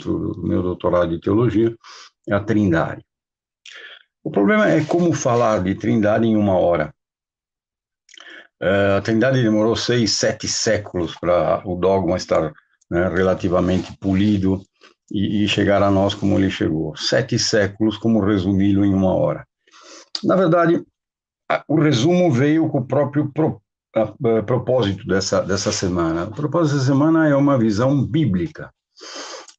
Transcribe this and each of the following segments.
do meu doutorado de teologia, é a Trindade. O problema é como falar de Trindade em uma hora. A Trindade demorou 6, 7 séculos para o dogma estar, né, relativamente polido e chegar a nós como ele chegou. 7 séculos, como resumi-lo em uma hora. Na verdade, o resumo veio com o próprio propósito dessa semana. O propósito dessa semana é uma visão bíblica.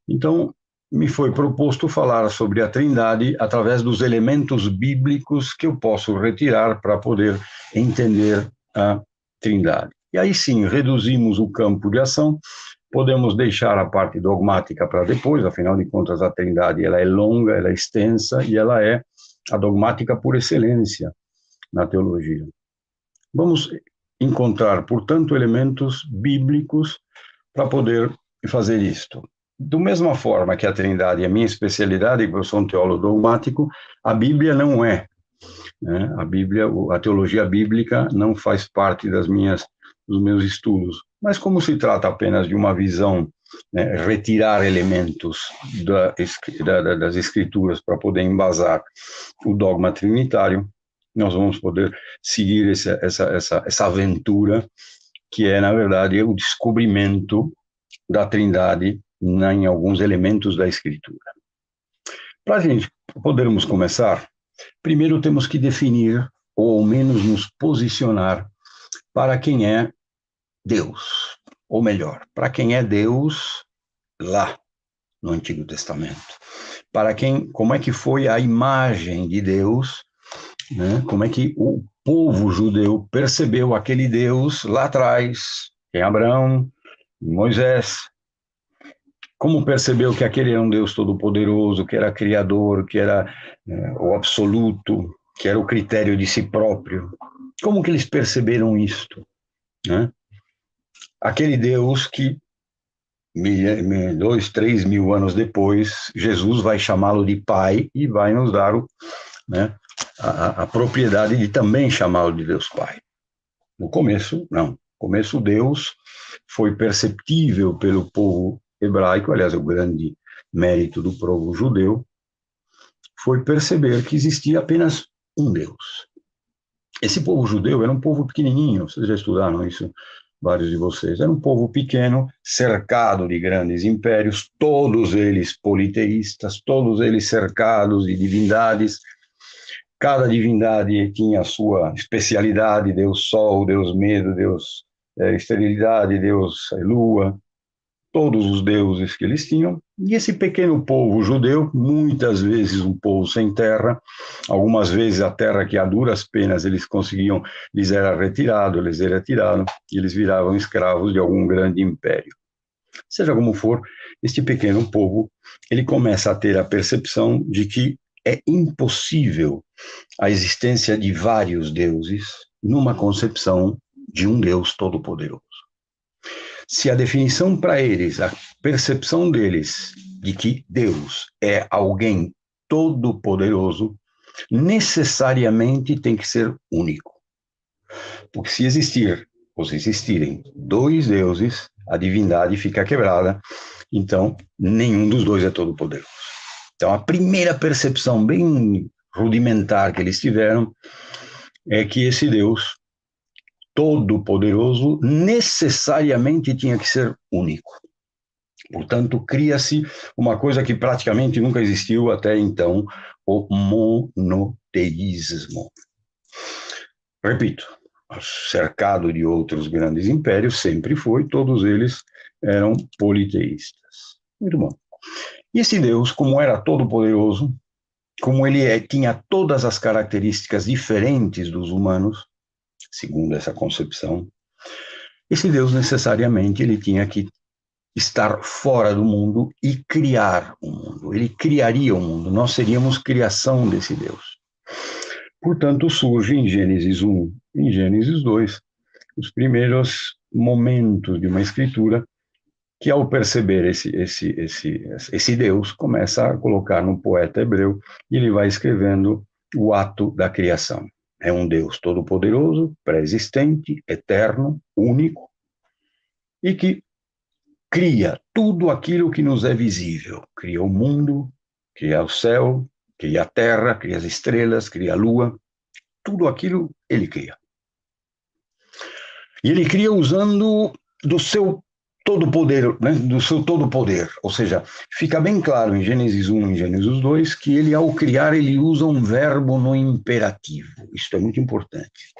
Então, me foi proposto falar sobre a Trindade através dos elementos bíblicos que eu posso retirar para poder entender a Trindade. E aí sim, reduzimos o campo de ação, podemos deixar a parte dogmática para depois, afinal de contas a Trindade ela é longa, ela é extensa e ela é a dogmática por excelência na teologia. Vamos encontrar, portanto, elementos bíblicos para poder fazer isto. Da mesma forma que a Trindade é a minha especialidade, porque eu sou um teólogo dogmático, a Bíblia não é. Né? A teologia bíblica não faz parte dos meus estudos. Mas como se trata apenas de uma visão, né, retirar elementos das escrituras para poder embasar o dogma trinitário, nós vamos poder seguir essa aventura, que é, na verdade, o descobrimento da Trindade em alguns elementos da Escritura. Para a gente podermos começar, primeiro temos que definir, ou ao menos nos posicionar, para quem é Deus, ou melhor, para quem é Deus lá no Antigo Testamento. Como é que foi a imagem de Deus, né? Como é que o povo judeu percebeu aquele Deus lá atrás, em Abraão, em Moisés. Como percebeu que aquele era um Deus todo-poderoso, que era criador, que era o absoluto, que era o critério de si próprio? Como que eles perceberam isto? Né? Aquele Deus que 2, 3 mil anos depois, Jesus vai chamá-lo de Pai e vai nos dar né, a propriedade de também chamá-lo de Deus Pai. No começo, não. No começo, Deus foi perceptível pelo povo hebraico, aliás, o grande mérito do povo judeu, foi perceber que existia apenas um Deus. Esse povo judeu era um povo pequenininho, vocês já estudaram isso, vários de vocês. Era um povo pequeno, cercado de grandes impérios, todos eles politeístas, todos eles cercados de divindades. Cada divindade tinha a sua especialidade, Deus Sol, Deus Medo, Deus Esterilidade, Deus Lua, todos os deuses que eles tinham. E esse pequeno povo judeu, muitas vezes um povo sem terra, algumas vezes a terra que a duras penas eles conseguiam, lhes era retirado, e eles viravam escravos de algum grande império. Seja como for, este pequeno povo, ele começa a ter a percepção de que é impossível a existência de vários deuses numa concepção de um Deus todo-poderoso. Se a definição para eles, a percepção deles de que Deus é alguém todo-poderoso, necessariamente tem que ser único. Porque se existirem dois deuses, a divindade fica quebrada, então nenhum dos dois é todo-poderoso. Então a primeira percepção bem rudimentar que eles tiveram é que esse Deus todo-poderoso necessariamente tinha que ser único. Portanto, cria-se uma coisa que praticamente nunca existiu até então, o monoteísmo. Repito, cercado de outros grandes impérios, sempre foi, todos eles eram politeístas. Muito bom. E esse Deus, como era todo-poderoso, como ele tinha todas as características diferentes dos humanos, segundo essa concepção, esse Deus necessariamente ele tinha que estar fora do mundo e criar o mundo. Ele criaria o mundo, nós seríamos criação desse Deus. Portanto, surge em Gênesis 1, em Gênesis 2, os primeiros momentos de uma escritura que, ao perceber esse Deus, começa a colocar no poeta hebreu e ele vai escrevendo o ato da criação. É um Deus todo-poderoso, pré-existente, eterno, único, e que cria tudo aquilo que nos é visível. Cria o mundo, cria o céu, cria a terra, cria as estrelas, cria a lua. Tudo aquilo ele cria. E ele cria usando do seu todo poder, né? Do seu todo poder. Ou seja, fica bem claro em Gênesis 1 e em Gênesis 2 que ele, ao criar, ele usa um verbo no imperativo. Isso é muito importante.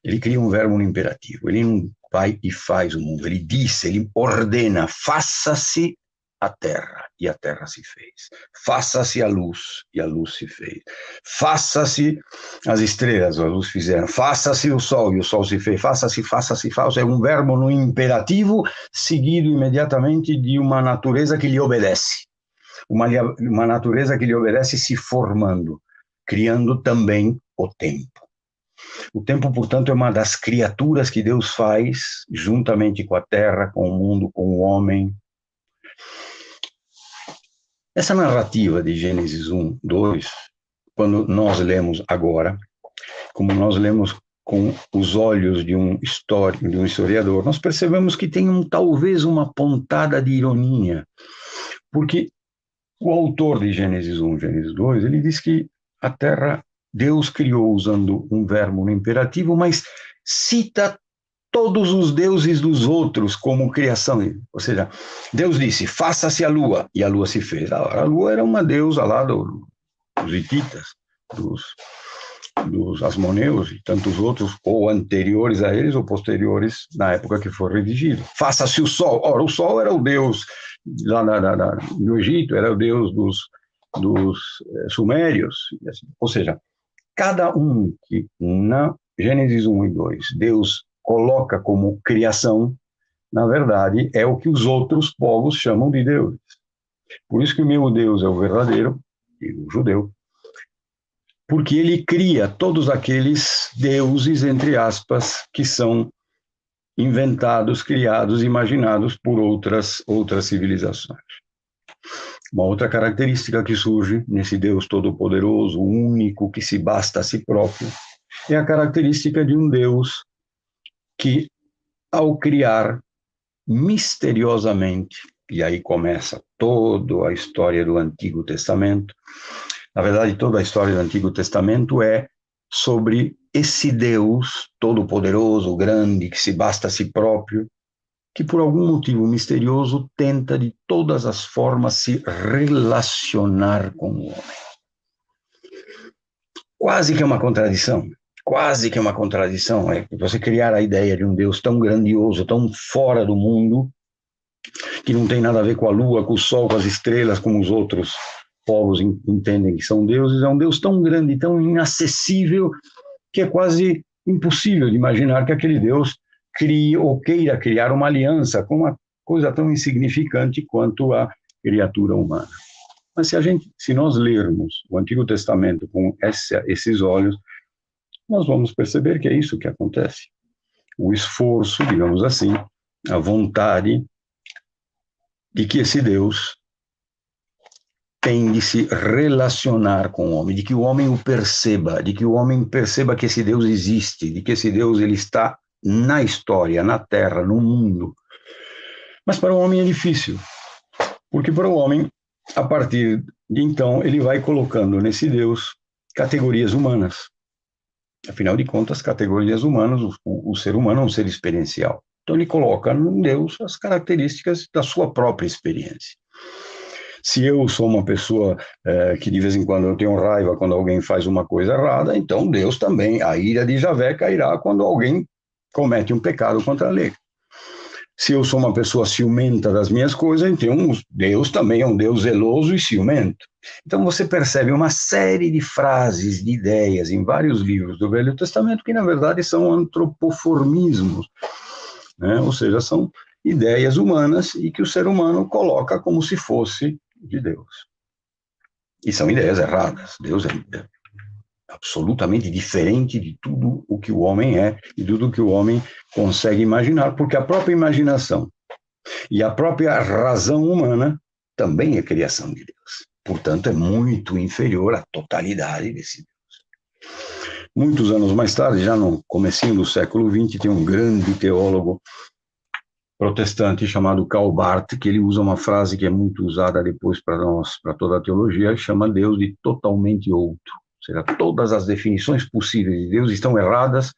Ele cria um verbo no imperativo. Ele não vai e faz o mundo. Ele diz, ele ordena, faça-se a terra, e a terra se fez. Faça-se a luz, e a luz se fez. Faça-se as estrelas, a luz fizeram. Faça-se o sol, e o sol se fez. Faça-se, faça-se, faça. É um verbo no imperativo, seguido imediatamente de uma natureza que lhe obedece. Uma natureza que lhe obedece se formando, criando também o tempo. O tempo, portanto, é uma das criaturas que Deus faz, juntamente com a terra, com o mundo, com o homem. Essa narrativa de Gênesis 1, 2, quando nós lemos agora, como nós lemos com os olhos de um historiador, nós percebemos que tem talvez uma pontada de ironia, porque o autor de Gênesis 1, Gênesis 2, ele diz que a terra Deus criou usando um verbo no imperativo, mas cita todos os deuses dos outros como criação. Ou seja, Deus disse, faça-se a lua, e a lua se fez. A lua era uma deusa lá dos hititas, dos asmoneus e tantos outros, ou anteriores a eles, ou posteriores, na época que foi redigido. Faça-se o sol. Ora, o sol era o deus lá no Egito, era o deus dos sumérios. Ou seja, cada um que na Gênesis 1 e 2, Deus coloca como criação, na verdade, é o que os outros povos chamam de deuses. Por isso que o meu Deus é o verdadeiro, e o judeu, porque ele cria todos aqueles deuses, entre aspas, que são inventados, criados, imaginados por outras civilizações. Uma outra característica que surge nesse Deus todo-poderoso, único, que se basta a si próprio, é a característica de um Deus que, ao criar misteriosamente, e aí começa toda a história do Antigo Testamento, na verdade, toda a história do Antigo Testamento é sobre esse Deus todo-poderoso, grande, que se basta a si próprio, que por algum motivo misterioso tenta de todas as formas se relacionar com o homem. Quase que é uma contradição. Quase que é uma contradição, é você criar a ideia de um Deus tão grandioso, tão fora do mundo, que não tem nada a ver com a lua, com o sol, com as estrelas, como os outros povos entendem que são deuses. É um Deus tão grande, tão inacessível, que é quase impossível de imaginar que aquele Deus crie ou queira criar uma aliança com uma coisa tão insignificante quanto a criatura humana. Mas se nós lermos o Antigo Testamento com esses olhos, nós vamos perceber que é isso que acontece. O esforço, digamos assim, a vontade de que esse Deus tem de se relacionar com o homem, de que o homem o perceba, de que o homem perceba que esse Deus existe, de que esse Deus ele está na história, na terra, no mundo. Mas para o homem é difícil, porque para o homem, a partir de então, ele vai colocando nesse Deus categorias humanas. Afinal de contas, categorias humanas, o ser humano é um ser experiencial. Então ele coloca no Deus as características da sua própria experiência. Se eu sou uma pessoa que de vez em quando eu tenho raiva quando alguém faz uma coisa errada, então Deus também, a ira de Javé cairá quando alguém comete um pecado contra a lei. Se eu sou uma pessoa ciumenta das minhas coisas, então Deus também é um Deus zeloso e ciumento. Então você percebe uma série de frases, de ideias em vários livros do Velho Testamento que na verdade são antropoformismos, né? Ou seja, são ideias humanas e que o ser humano coloca como se fosse de Deus. E são ideias erradas. Deus é absolutamente diferente de tudo o que o homem é e tudo o que o homem consegue imaginar, porque a própria imaginação e a própria razão humana também é criação de Deus. Portanto, é muito inferior à totalidade desse Deus. Muitos anos mais tarde, já no comecinho do século XX, tem um grande teólogo protestante chamado Karl Barth, que ele usa uma frase que é muito usada depois para nós, para toda a teologia, chama Deus de totalmente outro. Ou seja, todas as definições possíveis de Deus estão erradas,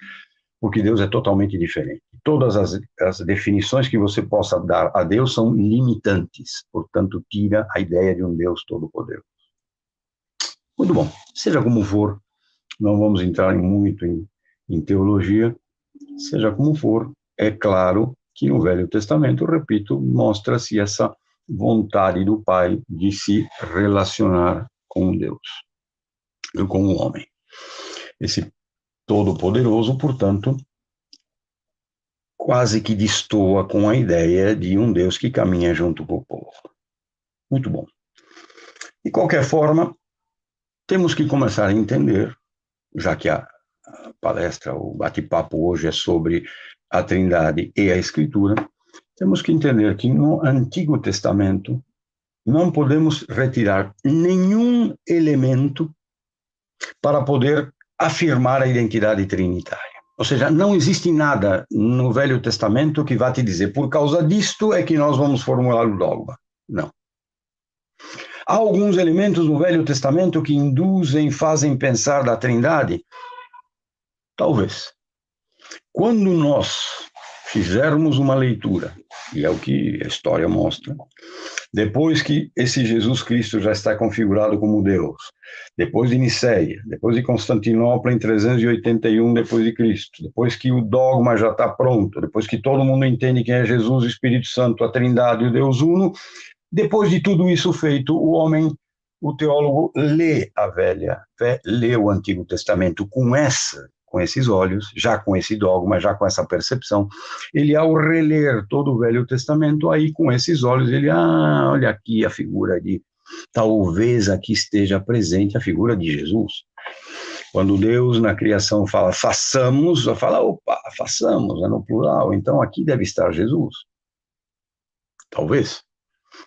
porque Deus é totalmente diferente. Todas as definições que você possa dar a Deus são limitantes, portanto, tira a ideia de um Deus todo-poderoso. Muito bom, seja como for, não vamos entrar muito em teologia, seja como for, é claro que no Velho Testamento, repito, mostra-se essa vontade do Pai de se relacionar com Deus, com o homem. Esse Todo-Poderoso, portanto, quase que destoa com a ideia de um Deus que caminha junto com o povo. Muito bom. De qualquer forma, temos que começar a entender, já que a palestra, o bate-papo hoje é sobre a Trindade e a Escritura, temos que entender que no Antigo Testamento não podemos retirar nenhum elemento para poder afirmar a identidade trinitária. Ou seja, não existe nada no Velho Testamento que vá te dizer, por causa disto é que nós vamos formular o dogma. Não. Há alguns elementos no Velho Testamento que induzem, fazem pensar da Trindade? Talvez. Quando nós fizermos uma leitura, e é o que a história mostra, depois que esse Jesus Cristo já está configurado como Deus, depois de Niceia, depois de Constantinopla em 381 depois de Cristo, depois que o dogma já está pronto, depois que todo mundo entende quem é Jesus, o Espírito Santo, a Trindade e o Deus Uno, depois de tudo isso feito, o homem, o teólogo, lê a lê o Antigo Testamento com esses olhos, já com esse dogma, já com essa percepção. Ele, ao reler todo o Velho Testamento, aí com esses olhos, ele, olha aqui a figura de, talvez aqui esteja presente a figura de Jesus. Quando Deus na criação fala façamos, fala, opa, façamos, é no plural, então aqui deve estar Jesus. Talvez.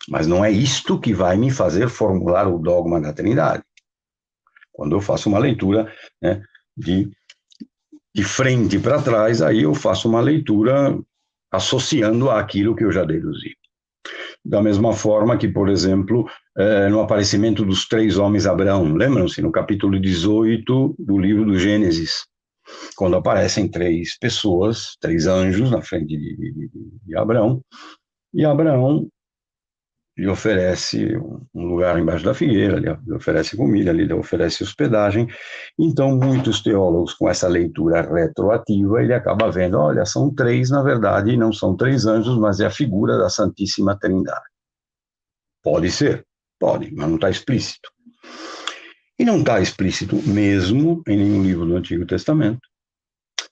Mas não é isto que vai me fazer formular o dogma da Trindade. Quando eu faço uma leitura, né, de frente para trás, aí eu faço uma leitura associando àquilo que eu já deduzi. Da mesma forma que, por exemplo, no aparecimento dos 3 homens Abraão, lembram-se, no capítulo 18 do livro do Gênesis, quando aparecem 3 pessoas, 3 anjos na frente de Abraão, e Abraão lhe oferece um lugar embaixo da figueira, lhe oferece comida, lhe oferece hospedagem. Então, muitos teólogos, com essa leitura retroativa, ele acaba vendo, olha, são 3, na verdade, não são 3 anjos, mas é a figura da Santíssima Trindade. Pode ser, pode, mas não está explícito. E não está explícito mesmo em nenhum livro do Antigo Testamento,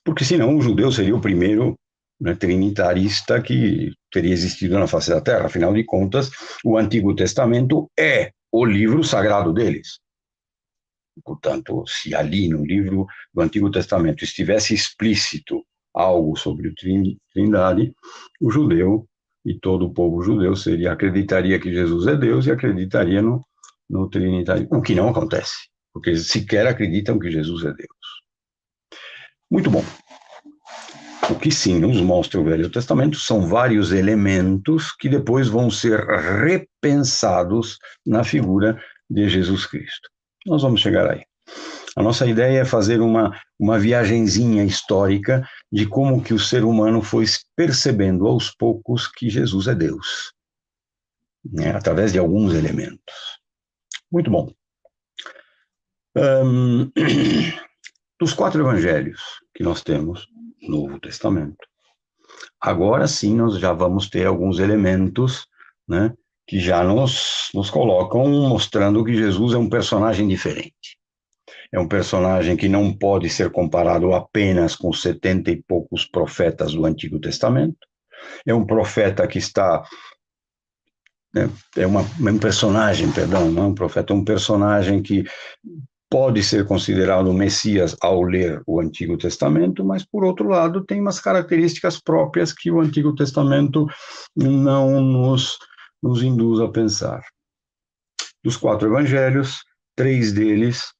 porque senão o judeu seria o primeiro, né, trinitarista que teria existido na face da Terra. Afinal de contas, o Antigo Testamento é o livro sagrado deles. Portanto, se ali no livro do Antigo Testamento estivesse explícito algo sobre o Trindade, o judeu e todo o povo judeu acreditaria que Jesus é Deus e acreditaria no Trinitário, o que não acontece, porque eles sequer acreditam que Jesus é Deus. Muito bom. O que sim nos mostra o Velho Testamento são vários elementos que depois vão ser repensados na figura de Jesus Cristo. Nós vamos chegar aí. A nossa ideia é fazer uma viagenzinha histórica de como que o ser humano foi percebendo aos poucos que Jesus é Deus, né, através de alguns elementos. Muito bom. Dos 4 evangelhos que nós temos, Novo Testamento. Agora sim, nós já vamos ter alguns elementos, né, que já nos colocam mostrando que Jesus é um personagem diferente. É um personagem que não pode ser comparado apenas com 70 e poucos profetas do Antigo Testamento. É um profeta que está... né, um personagem, perdão, não é um profeta, é um personagem que pode ser considerado o Messias ao ler o Antigo Testamento, mas, por outro lado, tem umas características próprias que o Antigo Testamento não nos induz a pensar. Dos 4 evangelhos, 3 deles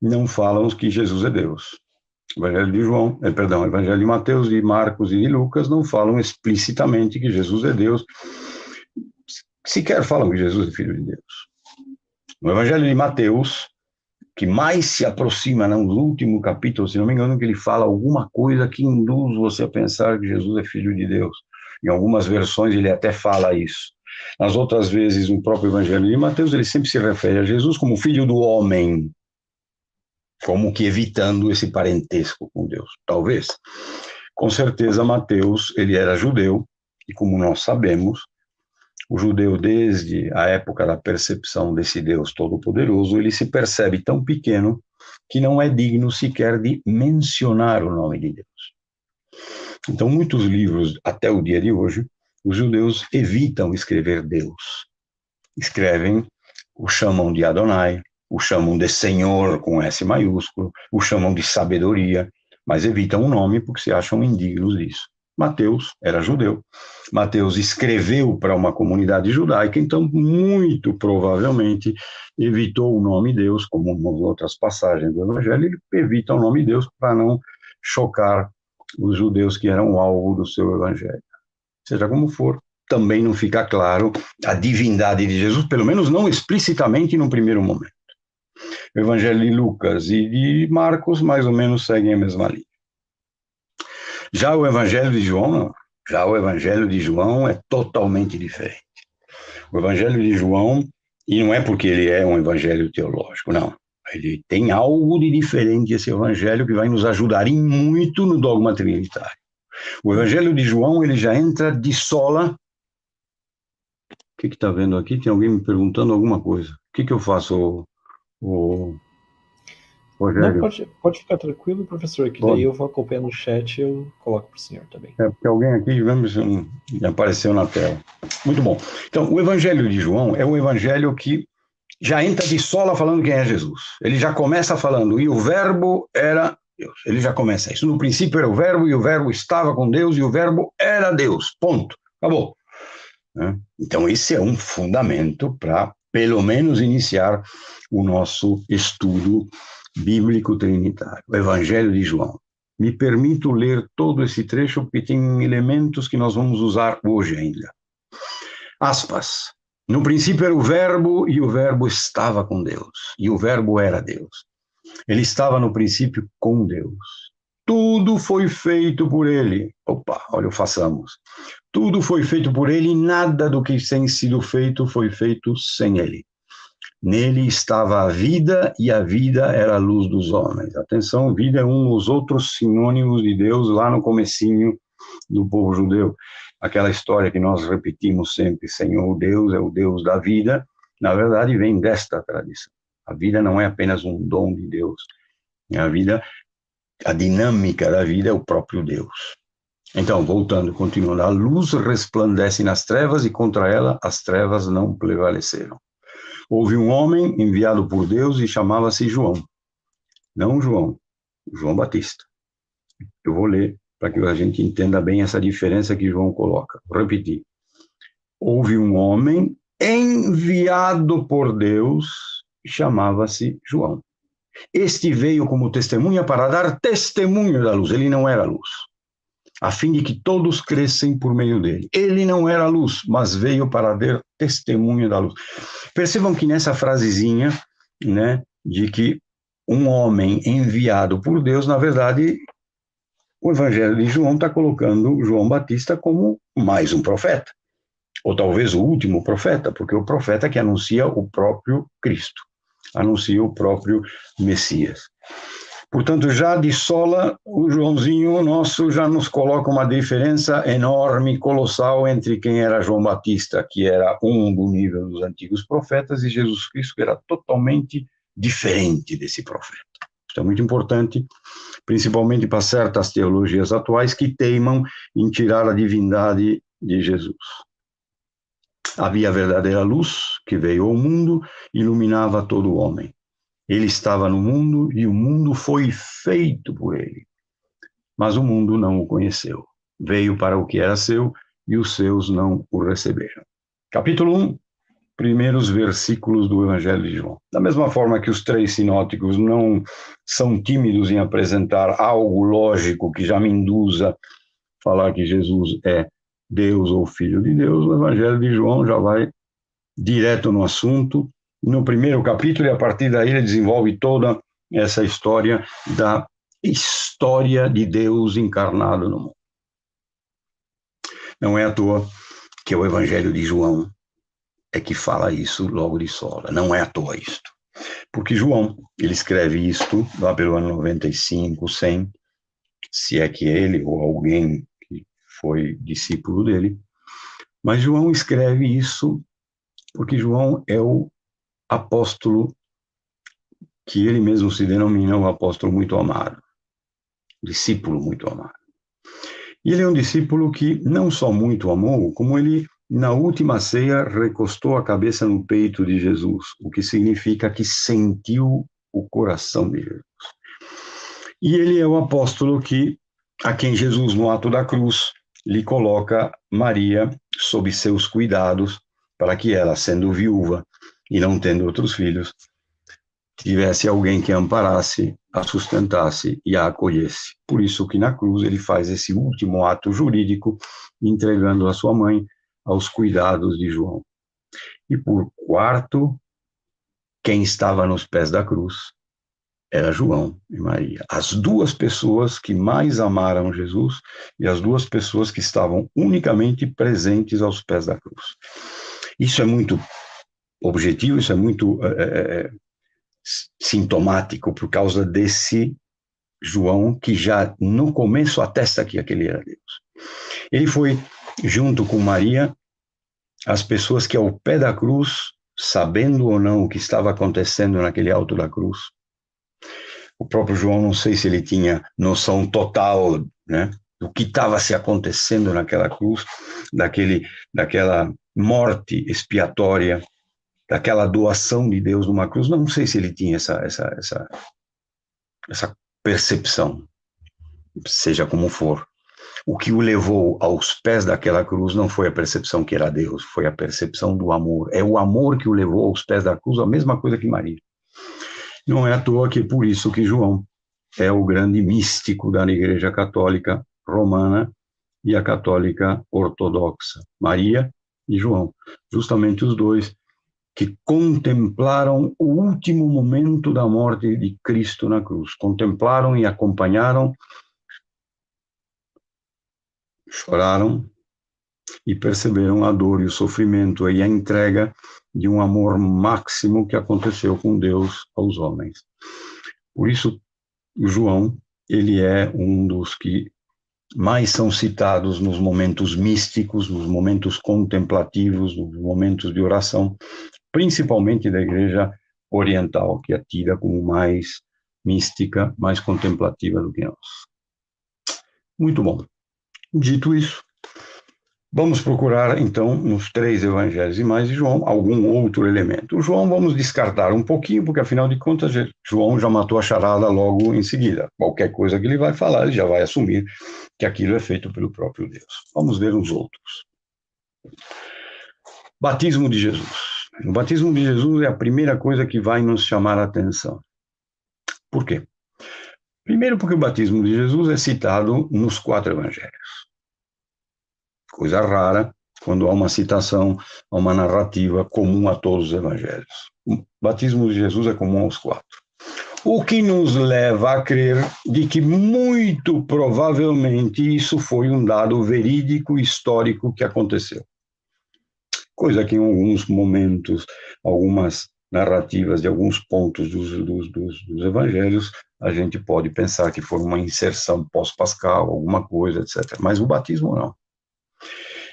não falam que Jesus é Deus. Evangelho de João, perdão, Evangelho de Mateus, de Marcos e de Lucas não falam explicitamente que Jesus é Deus, sequer falam que Jesus é Filho de Deus. No Evangelho de Mateus, que mais se aproxima no último capítulo, se não me engano, que ele fala alguma coisa que induz você a pensar que Jesus é Filho de Deus. Em algumas versões ele até fala isso. Nas outras vezes, no próprio Evangelho de Mateus, ele sempre se refere a Jesus como Filho do homem, como que evitando esse parentesco com Deus. Talvez. Com certeza, Mateus, ele era judeu, e como nós sabemos, o judeu, desde a época da percepção desse Deus Todo-Poderoso, ele se percebe tão pequeno que não é digno sequer de mencionar o nome de Deus. Então, muitos livros, até o dia de hoje, os judeus evitam escrever Deus. Escrevem, o chamam de Adonai, o chamam de Senhor com S maiúsculo, o chamam de sabedoria, mas evitam o nome porque se acham indignos disso. Mateus era judeu. Mateus escreveu para uma comunidade judaica, então muito provavelmente evitou o nome Deus, como nas outras passagens do Evangelho, ele evita o nome Deus para não chocar os judeus que eram alvo do seu Evangelho. Seja como for, também não fica claro a divindade de Jesus, pelo menos não explicitamente no primeiro momento. O Evangelho de Lucas e de Marcos mais ou menos seguem a mesma linha. Já o Evangelho de João, não. Já o Evangelho de João é totalmente diferente. O Evangelho de João, e não é porque ele é um evangelho teológico, não. Ele tem algo de diferente esse evangelho que vai nos ajudar em muito no dogma trinitário. O Evangelho de João, ele já entra de sola. O que está vendo aqui? Tem alguém me perguntando alguma coisa. O que eu faço, Rogério? Não, pode ficar tranquilo, professor, que daí eu vou acompanhando o chat e eu coloco para o senhor também. É, porque alguém aqui, vamos, apareceu na tela. Muito bom. Então, o Evangelho de João é um evangelho que já entra de sola falando quem é Jesus. Ele já começa falando, e o verbo era Deus. Ele já começa isso. No princípio era o verbo, e o verbo estava com Deus, e o verbo era Deus. Ponto. Acabou. Então, esse é um fundamento para, pelo menos, iniciar o nosso estudo bíblico trinitário, o Evangelho de João. Me permito ler todo esse trecho, porque tem elementos que nós vamos usar hoje ainda. Aspas. No princípio era o verbo, e o verbo estava com Deus, e o verbo era Deus. Ele estava no princípio com Deus. Tudo foi feito por ele. Opa, olha o façamos. Tudo foi feito por ele, e nada do que tem sido feito foi feito sem ele. Nele estava a vida, e a vida era a luz dos homens. Atenção, vida é um dos outros sinônimos de Deus lá no comecinho do povo judeu. Aquela história que nós repetimos sempre, Senhor Deus é o Deus da vida, na verdade vem desta tradição. A vida não é apenas um dom de Deus. A vida, a dinâmica da vida é o próprio Deus. Então, voltando, continuando, a luz resplandece nas trevas, e contra ela as trevas não prevaleceram. Houve um homem enviado por Deus e chamava-se João. Não João, João Batista. Eu vou ler para que a gente entenda bem essa diferença que João coloca. Vou repetir. Houve um homem enviado por Deus e chamava-se João. Este veio como testemunha para dar testemunho da luz. Ele não era luz, a fim de que todos crescem por meio dele. Ele não era luz, mas veio para dar testemunho da luz. Percebam que nessa frasezinha, né, de que um homem enviado por Deus, na verdade, o Evangelho de João está colocando João Batista como mais um profeta, ou talvez o último profeta, porque o profeta que anuncia o próprio Cristo, anuncia o próprio Messias. Portanto, já de sola, o Joãozinho nosso já nos coloca uma diferença enorme, colossal, entre quem era João Batista, que era um do nível dos antigos profetas, e Jesus Cristo, que era totalmente diferente desse profeta. Isso é muito importante, principalmente para certas teologias atuais que teimam em tirar a divindade de Jesus. Havia a verdadeira luz que veio ao mundo e iluminava todo o homem. Ele estava no mundo e o mundo foi feito por ele. Mas o mundo não o conheceu. Veio para o que era seu e os seus não o receberam. Capítulo 1. primeiros versículos do Evangelho de João. Da mesma forma que os 3 sinóticos não são tímidos em apresentar algo lógico que já me induza a falar que Jesus é Deus ou Filho de Deus, o Evangelho de João já vai direto no assunto, no primeiro capítulo, e a partir daí ele desenvolve toda essa história da história de Deus encarnado no mundo. Não é à toa que o Evangelho de João é que fala isso logo de sola. Não é à toa isto. Porque João, ele escreve isto lá pelo ano 95, 100, se é que ele ou alguém que foi discípulo dele, mas João escreve isso porque João é o apóstolo que ele mesmo se denomina o apóstolo muito amado, discípulo muito amado. E ele é um discípulo que não só muito amou, como ele, na última ceia, recostou a cabeça no peito de Jesus, o que significa que sentiu o coração de Jesus. E ele é o apóstolo a quem Jesus, no ato da cruz, lhe coloca Maria sob seus cuidados, para que ela, sendo viúva e não tendo outros filhos, tivesse alguém que a amparasse, a sustentasse e a acolhesse. Por isso que na cruz ele faz esse último ato jurídico, entregando a sua mãe aos cuidados de João. E por quarto, quem estava nos pés da cruz era João e Maria, as 2 pessoas que mais amaram Jesus e as 2 pessoas que estavam unicamente presentes aos pés da cruz. Isso é muito objetivo, isso é muito sintomático por causa desse João que já no começo atesta que aquele era Deus. Ele foi, junto com Maria, as pessoas que ao pé da cruz, sabendo ou não o que estava acontecendo naquele alto da cruz, o próprio João, não sei se ele tinha noção total, né, do que estava se acontecendo naquela cruz, daquela morte expiatória, daquela doação de Deus numa cruz. Não sei se ele tinha essa percepção, seja como for. O que o levou aos pés daquela cruz não foi a percepção que era Deus, foi a percepção do amor. É o amor que o levou aos pés da cruz, a mesma coisa que Maria. Não é à toa que é por isso que João é o grande místico da Igreja Católica Romana e a Católica Ortodoxa. Maria e João, justamente os 2 que contemplaram o último momento da morte de Cristo na cruz. Contemplaram e acompanharam, choraram e perceberam a dor e o sofrimento e a entrega de um amor máximo que aconteceu com Deus aos homens. Por isso, João, ele é um dos que mais são citados nos momentos místicos, nos momentos contemplativos, nos momentos de oração, principalmente da Igreja Oriental, que é tida como mais mística, mais contemplativa do que nós. Muito bom. Dito isso, vamos procurar, então, nos 3 evangelhos e mais de João, algum outro elemento. O João vamos descartar um pouquinho, porque, afinal de contas, João já matou a charada logo em seguida. Qualquer coisa que ele vai falar, ele já vai assumir que aquilo é feito pelo próprio Deus. Vamos ver os outros. Batismo de Jesus. O batismo de Jesus é a primeira coisa que vai nos chamar a atenção. Por quê? Primeiro, porque o batismo de Jesus é citado nos 4 evangelhos. Coisa rara quando há uma citação, há uma narrativa comum a todos os evangelhos. O batismo de Jesus é comum aos 4. O que nos leva a crer de que muito provavelmente isso foi um dado verídico histórico que aconteceu. Coisa que em alguns momentos, algumas narrativas de alguns pontos dos evangelhos, a gente pode pensar que foi uma inserção pós-pascal, alguma coisa, etc. Mas o batismo não.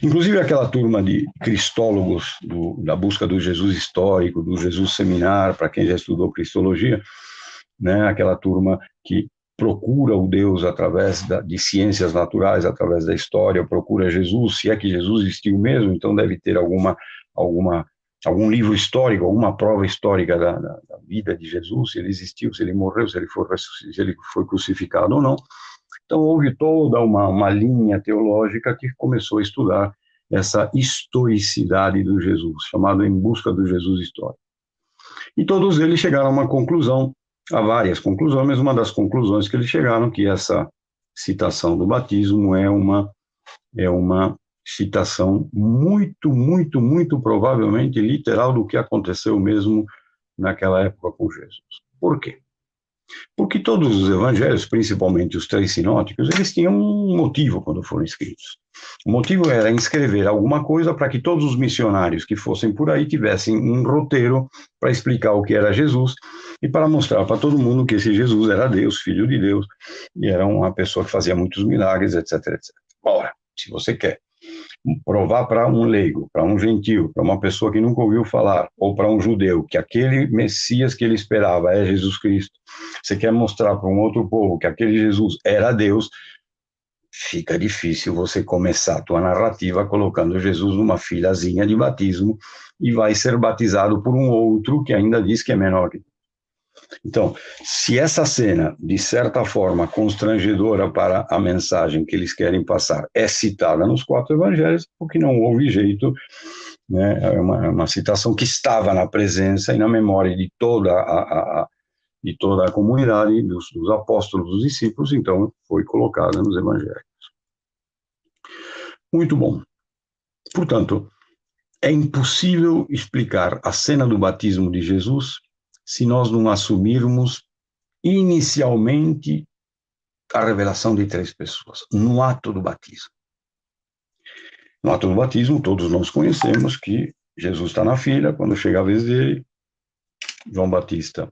Inclusive aquela turma de cristólogos da busca do Jesus histórico, do Jesus seminar, para quem já estudou cristologia, né, aquela turma que procura o Deus através de ciências naturais, através da história, procura Jesus, se é que Jesus existiu mesmo, então deve ter algum livro histórico, alguma prova histórica da vida de Jesus, se ele existiu, se ele morreu, se ele foi crucificado ou não. Então houve toda uma linha teológica que começou a estudar essa historicidade do Jesus, chamado Em Busca do Jesus Histórico. E todos eles chegaram a uma conclusão, a várias conclusões, mas uma das conclusões que eles chegaram, que essa citação do batismo é uma citação muito provavelmente literal do que aconteceu mesmo naquela época com Jesus. Por quê? Porque todos os evangelhos, principalmente os 3 sinóticos, eles tinham um motivo quando foram escritos. O motivo era escrever alguma coisa para que todos os missionários que fossem por aí tivessem um roteiro para explicar o que era Jesus e para mostrar para todo mundo que esse Jesus era Deus, Filho de Deus, e era uma pessoa que fazia muitos milagres, etc, etc. Ora, se você quer provar para um leigo, para um gentio, para uma pessoa que nunca ouviu falar, ou para um judeu, que aquele Messias que ele esperava é Jesus Cristo, você quer mostrar para um outro povo que aquele Jesus era Deus, fica difícil você começar a tua narrativa colocando Jesus numa filazinha de batismo e vai ser batizado por um outro que ainda diz que é menor que. Então, se essa cena, de certa forma constrangedora para a mensagem que eles querem passar, é citada nos 4 evangelhos, porque não houve jeito, né? É uma citação que estava na presença e na memória de toda a comunidade, dos apóstolos, dos discípulos, então foi colocada nos evangelhos. Muito bom. Portanto, é impossível explicar a cena do batismo de Jesus se nós não assumirmos inicialmente a revelação de 3 pessoas, no ato do batismo. No ato do batismo, todos nós conhecemos que Jesus está na fila, quando chega a vez dele, João Batista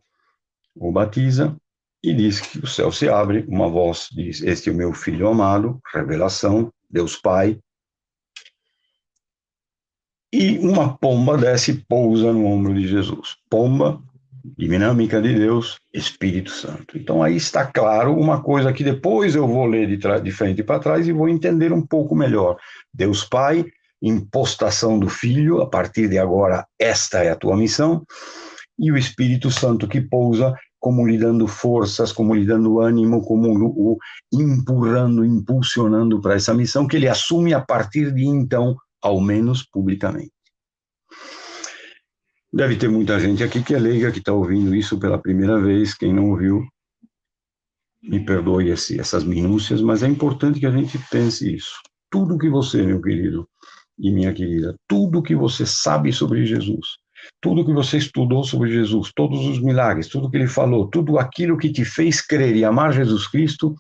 o batiza e diz que o céu se abre, uma voz diz, este é o meu filho amado, revelação, Deus Pai, e uma pomba desce e pousa no ombro de Jesus. Pomba, dinâmica de Deus, Espírito Santo. Então aí está claro uma coisa que depois eu vou ler de frente para trás e vou entender um pouco melhor. Deus Pai, impostação do Filho, a partir de agora esta é a tua missão, e o Espírito Santo que pousa como lhe dando forças, como lhe dando ânimo, como o empurrando, impulsionando para essa missão que ele assume a partir de então, ao menos publicamente. Deve ter muita gente aqui que é leiga, que está ouvindo isso pela primeira vez. Quem não ouviu, me perdoe essas minúcias, mas é importante que a gente pense isso. Tudo que você, meu querido e minha querida, tudo que você sabe sobre Jesus, tudo que você estudou sobre Jesus, todos os milagres, tudo que ele falou, tudo aquilo que te fez crer e amar Jesus Cristo,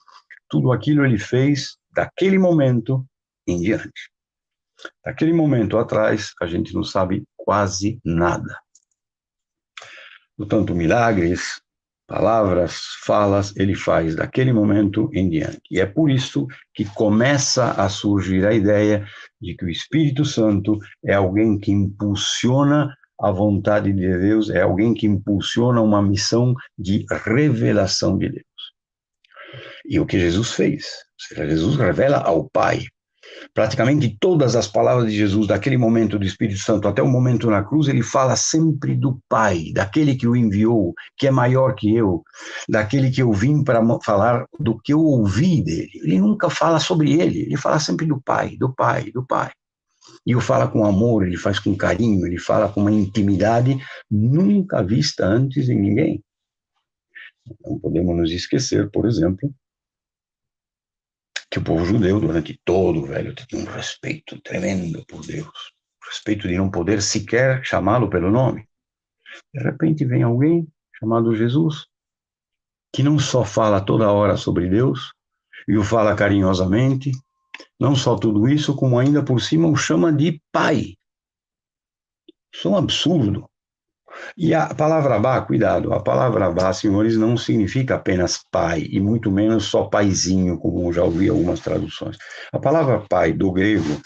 tudo aquilo ele fez daquele momento em diante. Daquele momento atrás, a gente não sabe quase nada. Portanto, milagres, palavras, falas, ele faz daquele momento em diante. E é por isso que começa a surgir a ideia de que o Espírito Santo é alguém que impulsiona a vontade de Deus, é alguém que impulsiona uma missão de revelação de Deus. E o que Jesus fez? Ou seja, Jesus revela ao Pai. Praticamente todas as palavras de Jesus, daquele momento do Espírito Santo até o momento na cruz, ele fala sempre do Pai, daquele que o enviou, que é maior que eu, daquele que eu vim para falar do que eu ouvi dele. Ele nunca fala sobre ele fala sempre do Pai, do Pai, do Pai. E o fala com amor, ele faz com carinho, ele fala com uma intimidade nunca vista antes em ninguém. Não podemos nos esquecer, por exemplo, que o povo judeu, durante todo o Velho, tinha um respeito tremendo por Deus, respeito de não poder sequer chamá-lo pelo nome. De repente vem alguém chamado Jesus, que não só fala toda hora sobre Deus, e o fala carinhosamente, não só tudo isso, como ainda por cima o chama de Pai. Isso é um absurdo. E a palavra Abá, cuidado, a palavra Abá, senhores, não significa apenas pai, e muito menos só paizinho, como já ouvi algumas traduções. A palavra pai, do grego,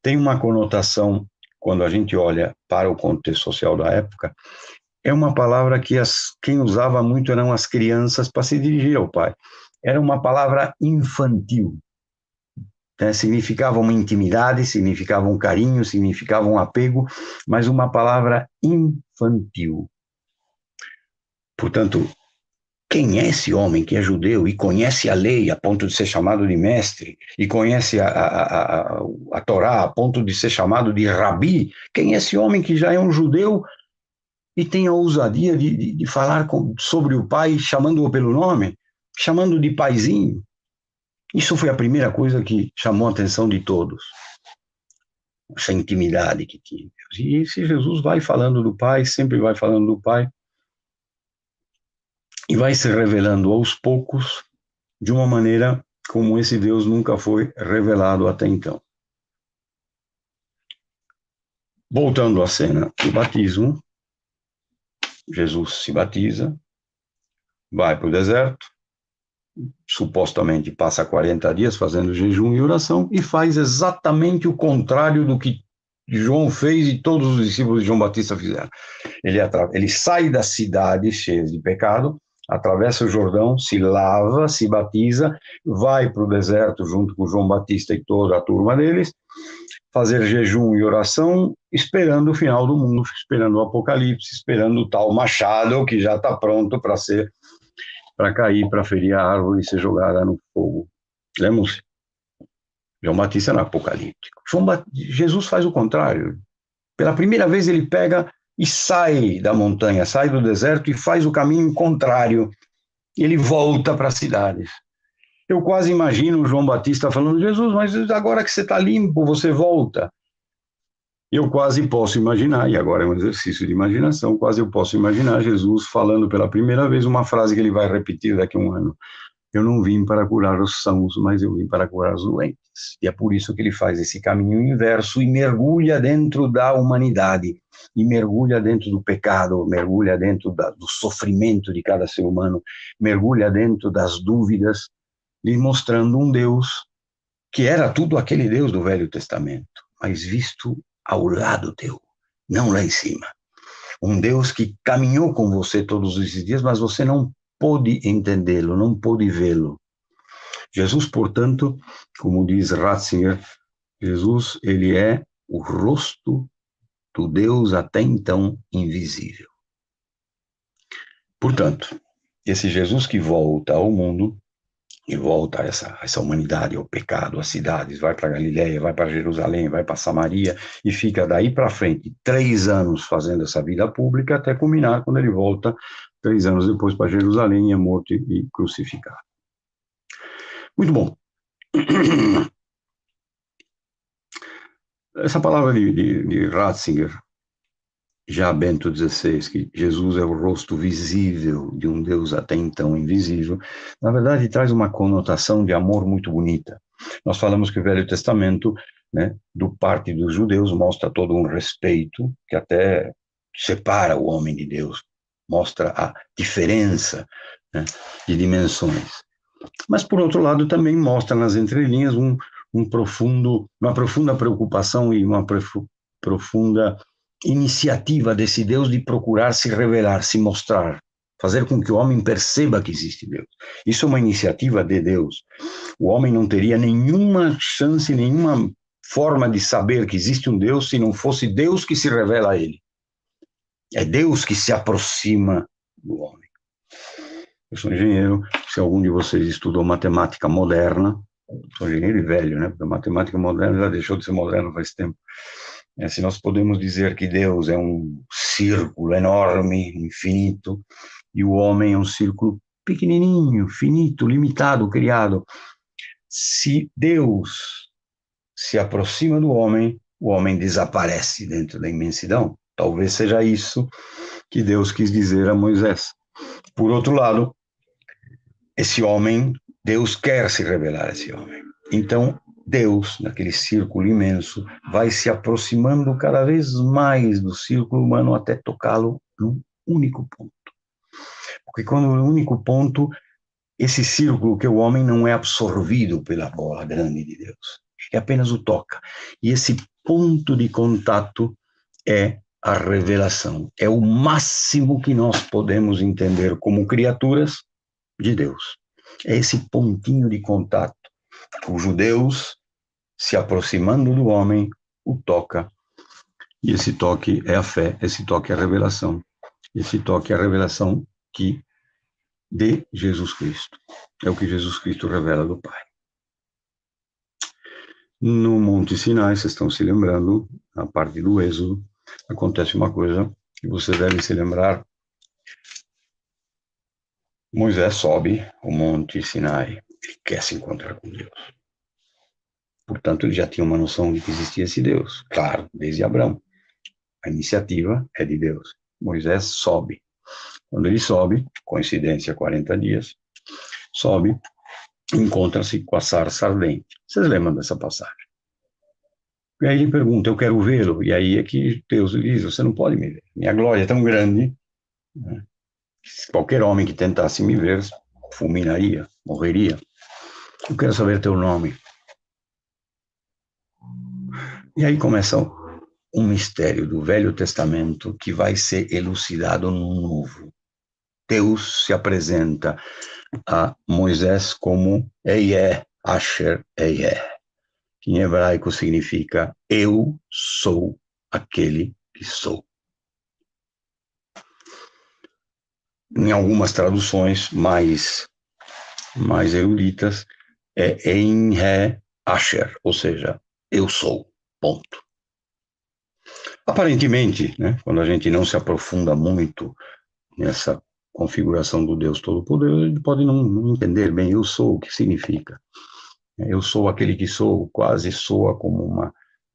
tem uma conotação, quando a gente olha para o contexto social da época, é uma palavra que quem usava muito eram as crianças para se dirigir ao pai. Era uma palavra infantil. Significava uma intimidade, significava um carinho, significava um apego, mas uma palavra infantil. Portanto, quem é esse homem que é judeu e conhece a lei a ponto de ser chamado de mestre, e conhece a Torá a ponto de ser chamado de rabi? Quem é esse homem que já é um judeu e tem a ousadia de falar sobre o pai, chamando-o pelo nome, chamando de paizinho? Isso foi a primeira coisa que chamou a atenção de todos, essa intimidade que tinha. E esse Jesus vai falando do pai, sempre vai falando do pai, e vai se revelando aos poucos, de uma maneira como esse Deus nunca foi revelado até então. Voltando à cena do batismo, Jesus se batiza, vai para o deserto, supostamente passa 40 dias fazendo jejum e oração, e faz exatamente o contrário do que João fez e todos os discípulos de João Batista fizeram. Ele sai da cidade cheia de pecado, atravessa o Jordão, se lava, se batiza, vai para o deserto junto com João Batista e toda a turma deles, fazer jejum e oração, esperando o final do mundo, esperando o Apocalipse, esperando o tal machado que já está pronto para cair, para ferir a árvore e ser jogada no fogo. Lembram-se? João Batista era apocalíptico. Jesus faz o contrário. Pela primeira vez ele pega e sai da montanha, sai do deserto e faz o caminho contrário. Ele volta para as cidades. Eu quase imagino o João Batista falando: Jesus, mas agora que você está limpo, você volta. Eu quase posso imaginar, e agora é um exercício de imaginação, quase eu posso imaginar Jesus falando pela primeira vez uma frase que ele vai repetir daqui a um ano: eu não vim para curar os sãos, mas eu vim para curar os doentes. E é por isso que ele faz esse caminho inverso e mergulha dentro da humanidade, e mergulha dentro do pecado, mergulha dentro do sofrimento de cada ser humano, mergulha dentro das dúvidas, lhe mostrando um Deus que era tudo aquele Deus do Velho Testamento, mas visto ao lado teu, não lá em cima. Um Deus que caminhou com você todos esses dias, mas você não pôde entendê-lo, não pôde vê-lo. Jesus, portanto, como diz Ratzinger, Jesus, ele é o rosto do Deus até então invisível. Portanto, esse Jesus que volta ao mundo, e volta a essa humanidade, ao pecado, às cidades, vai para Galiléia, vai para Jerusalém, vai para Samaria, e fica daí para frente 3 anos fazendo essa vida pública, até culminar quando ele volta 3 anos depois para Jerusalém, e é morto e crucificado. Muito bom. Essa palavra de Ratzinger, já Bento XVI, que Jesus é o rosto visível de um Deus até então invisível, na verdade traz uma conotação de amor muito bonita. Nós falamos que o Velho Testamento, né, do parte dos judeus, mostra todo um respeito, que até separa o homem de Deus, mostra a diferença, né, de dimensões. Mas, por outro lado, também mostra nas entrelinhas uma profunda preocupação e uma profunda iniciativa desse Deus de procurar se revelar, se mostrar, fazer com que o homem perceba que existe Deus. Isso é uma iniciativa de Deus. O homem não teria nenhuma chance, nenhuma forma de saber que existe um Deus se não fosse Deus que se revela a ele. É Deus que se aproxima do homem. Eu sou engenheiro, se algum de vocês estudou matemática moderna, sou engenheiro e velho, né? Porque a matemática moderna já deixou de ser moderna faz tempo. Se nós podemos dizer que Deus é um círculo enorme, infinito, e o homem é um círculo pequenininho, finito, limitado, criado. Se Deus se aproxima do homem, o homem desaparece dentro da imensidão. Talvez seja isso que Deus quis dizer a Moisés. Por outro lado, esse homem, Deus quer se revelar a esse homem. Então, Deus, naquele círculo imenso, vai se aproximando cada vez mais do círculo humano até tocá-lo num único ponto. Porque quando no único ponto, esse círculo que é o homem não é absorvido pela bola grande de Deus, ele apenas o toca. E esse ponto de contato é a revelação, é o máximo que nós podemos entender como criaturas de Deus. É esse pontinho de contato. Os judeus, se aproximando do homem, o toca. E esse toque é a fé, esse toque é a revelação. Esse toque é a revelação que de Jesus Cristo. É o que Jesus Cristo revela do Pai. No Monte Sinai, vocês estão se lembrando, a parte do Êxodo, acontece uma coisa que vocês devem se lembrar. Moisés sobe o Monte Sinai, ele quer se encontrar com Deus. Portanto, ele já tinha uma noção de que existia esse Deus. Claro, desde Abraão. A iniciativa é de Deus. Moisés sobe. Quando ele sobe, coincidência, 40 dias, sobe, encontra-se com a sarça ardente. Vocês lembram dessa passagem? E aí ele pergunta, eu quero vê-lo. E aí é que Deus lhe diz, você não pode me ver. Minha glória é tão grande, né, que qualquer homem que tentasse me ver, fulminaria, morreria. Eu quero saber teu nome. E aí começa um mistério do Velho Testamento que vai ser elucidado no Novo. Deus se apresenta a Moisés como Ehyeh, Asher Ehyeh, que em hebraico significa eu sou aquele que sou. Em algumas traduções mais eruditas, é Enhe Asher, ou seja, eu sou, ponto. Aparentemente, né, quando a gente não se aprofunda muito nessa configuração do Deus Todo-Poderoso, a gente pode não entender bem eu sou, o que significa. Eu sou aquele que sou, quase soa como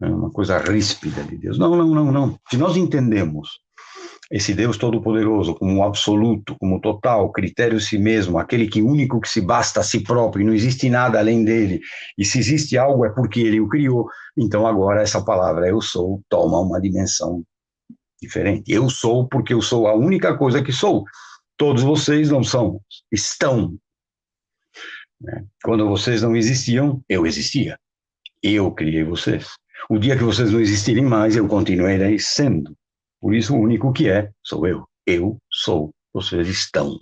uma coisa ríspida de Deus. Não. Se nós entendemos esse Deus Todo-Poderoso como um absoluto, como total, critério si mesmo, aquele que único que se basta a si próprio e não existe nada além dele, e se existe algo é porque ele o criou, então agora essa palavra eu sou toma uma dimensão diferente. Eu sou porque eu sou a única coisa que sou. Todos vocês não são, estão. Quando vocês não existiam, eu existia. Eu criei vocês. O dia que vocês não existirem mais, eu continuarei sendo. Por isso, o único que é, sou eu. Eu sou. Vocês estão.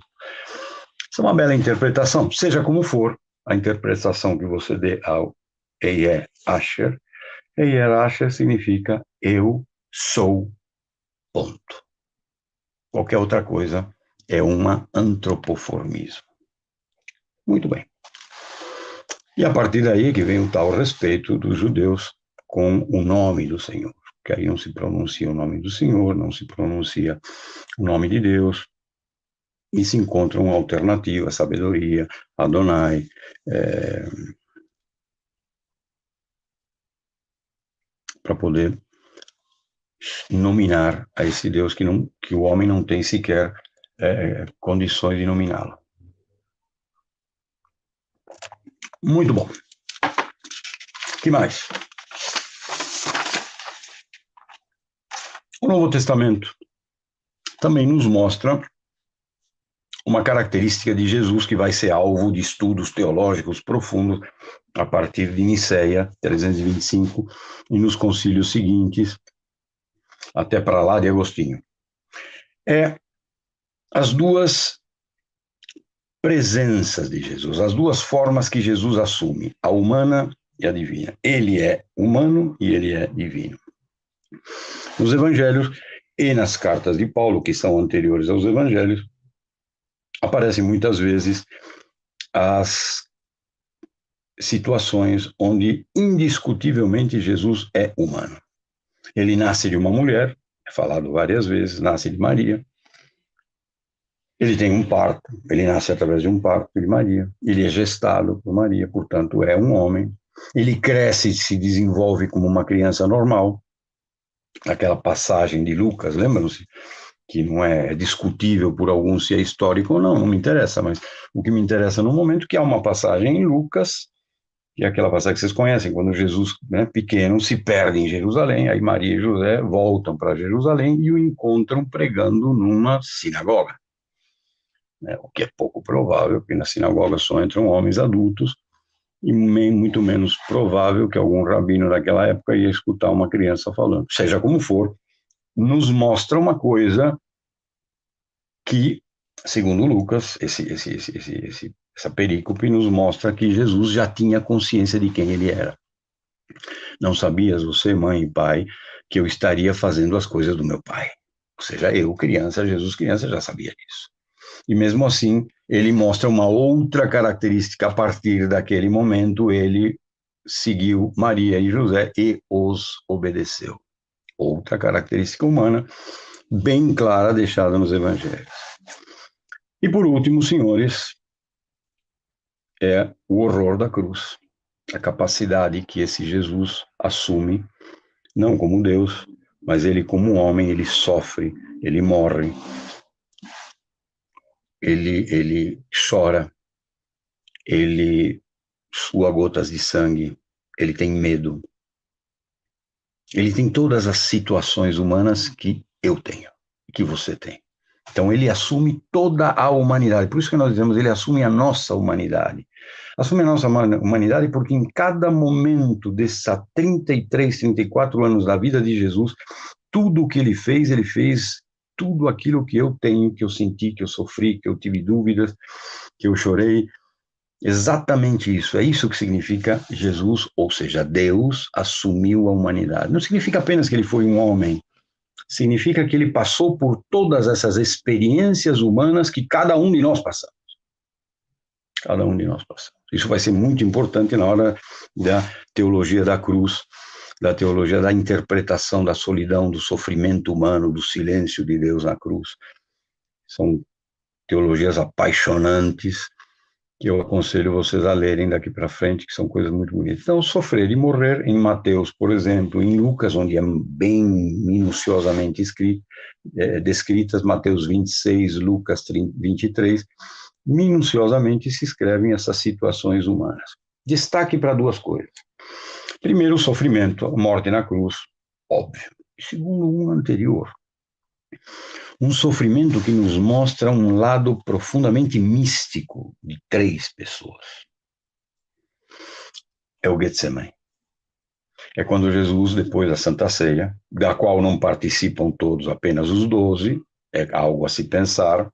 Isso é uma bela interpretação. Seja como for, a interpretação que você dê ao Ehyeh Asher. Ehyeh Asher significa eu sou, ponto. Qualquer outra coisa é uma antropoformismo. Muito bem. E a partir daí que vem o tal respeito dos judeus com o nome do Senhor, que aí não se pronuncia o nome do Senhor, não se pronuncia o nome de Deus, e se encontra uma alternativa, sabedoria, Adonai, para poder nominar a esse Deus que o homem não tem sequer condições de nominá-lo. Muito bom. O que mais? O Novo Testamento também nos mostra uma característica de Jesus que vai ser alvo de estudos teológicos profundos a partir de Nicéia 325 e nos concílios seguintes, até para lá de Agostinho. As duas presenças de Jesus, as duas formas que Jesus assume, a humana e a divina. Ele é humano e ele é divino. Nos evangelhos e nas cartas de Paulo, que são anteriores aos evangelhos, aparecem muitas vezes as situações onde indiscutivelmente Jesus é humano. Ele nasce de uma mulher, é falado várias vezes, nasce de Maria. Ele tem um parto, ele nasce através de um parto de Maria. Ele é gestado por Maria, portanto é um homem. Ele cresce e se desenvolve como uma criança normal. Aquela passagem de Lucas, lembram-se? Que não é discutível por alguns se é histórico ou não me interessa, mas o que me interessa no momento é que há uma passagem em Lucas, que é aquela passagem que vocês conhecem, quando Jesus, pequeno, se perde em Jerusalém, aí Maria e José voltam para Jerusalém e o encontram pregando numa sinagoga. O que é pouco provável, porque na sinagoga só entram homens adultos, e muito menos provável que algum rabino daquela época ia escutar uma criança falando. Seja como for, nos mostra uma coisa que, segundo Lucas, essa perícope nos mostra que Jesus já tinha consciência de quem ele era. Não sabias você, mãe e pai, que eu estaria fazendo as coisas do meu pai. Ou seja, eu, criança, Jesus, criança, já sabia disso. e mesmo assim ele mostra uma outra característica. A partir daquele momento ele seguiu Maria e José e os obedeceu. Outra característica humana bem clara deixada nos evangelhos. E por último, senhores, é o horror da cruz, a capacidade que esse Jesus assume, não como Deus, mas ele como homem, ele sofre, ele morre, ele chora, ele sua gotas de sangue, ele tem medo, ele tem todas as situações humanas que eu tenho, que você tem. Então ele assume toda a humanidade, por isso que nós dizemos, ele assume a nossa humanidade. Assume a nossa humanidade porque em cada momento desses 33, 34 anos da vida de Jesus, tudo o que ele fez tudo aquilo que eu tenho, que eu senti, que eu sofri, que eu tive dúvidas, que eu chorei. Exatamente isso, é isso que significa Jesus, ou seja, Deus assumiu a humanidade. Não significa apenas que ele foi um homem, significa que ele passou por todas essas experiências humanas que cada um de nós passamos. Cada um de nós passamos. Isso vai ser muito importante na hora da teologia da cruz, da teologia da interpretação da solidão, do sofrimento humano, do silêncio de Deus na cruz. São teologias apaixonantes que eu aconselho vocês a lerem daqui para frente, que são coisas muito bonitas. Então, sofrer e morrer em Mateus, por exemplo, em Lucas, onde é bem minuciosamente descritas, Mateus 26, Lucas 23, minuciosamente se escrevem essas situações humanas. Destaque para duas coisas. Primeiro, o sofrimento, a morte na cruz, óbvio. E segundo, um anterior. Um sofrimento que nos mostra um lado profundamente místico de três pessoas. É o Getsemane. É quando Jesus, depois da Santa Ceia, da qual não participam todos, apenas os 12, é algo a se pensar,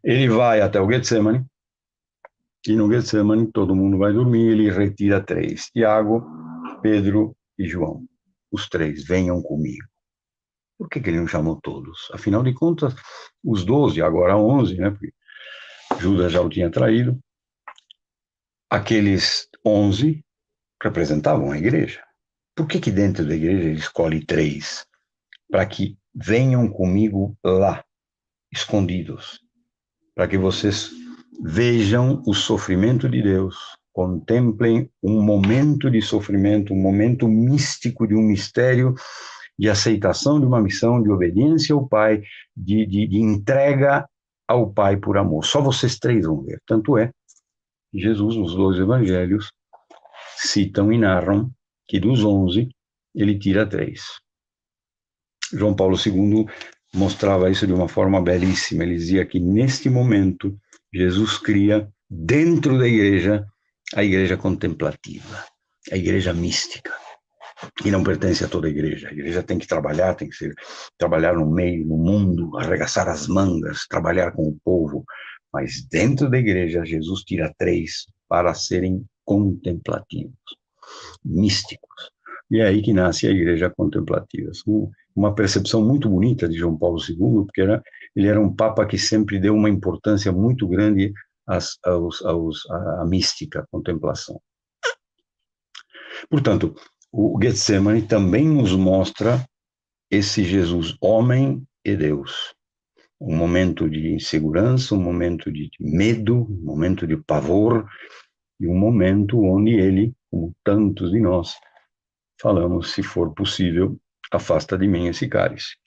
ele vai até o Getsemane, e no Getsemane todo mundo vai dormir, ele retira três, Tiago, Pedro e João. Os três, venham comigo. Por que ele não chamou todos? Afinal de contas, os 12, agora 11, né? Porque Judas já o tinha traído. Aqueles 11 representavam a igreja. Por que dentro da igreja ele escolhe três? Para que venham comigo lá, escondidos. Para que vocês vejam o sofrimento de Deus, contemplem um momento de sofrimento, um momento místico de um mistério de aceitação de uma missão, de obediência ao Pai, de entrega ao Pai por amor. Só vocês três vão ver. Tanto é que Jesus, nos dois evangelhos, citam e narram que dos 11, ele tira três. João Paulo II mostrava isso de uma forma belíssima. Ele dizia que, neste momento, Jesus cria, dentro da igreja, a igreja contemplativa, a igreja mística. E não pertence a toda a igreja. A igreja tem que trabalhar, trabalhar no meio, no mundo, arregaçar as mangas, trabalhar com o povo. Mas dentro da igreja, Jesus tira três para serem contemplativos, místicos. E é aí que nasce a igreja contemplativa. Uma percepção muito bonita de João Paulo II, porque ele era um papa que sempre deu uma importância muito grande à mística, à contemplação. Portanto, o Getsemane também nos mostra esse Jesus, homem e Deus. Um momento de insegurança, um momento de medo, um momento de pavor, e um momento onde ele, como tantos de nós, falamos, se for possível, afasta de mim esse cálice.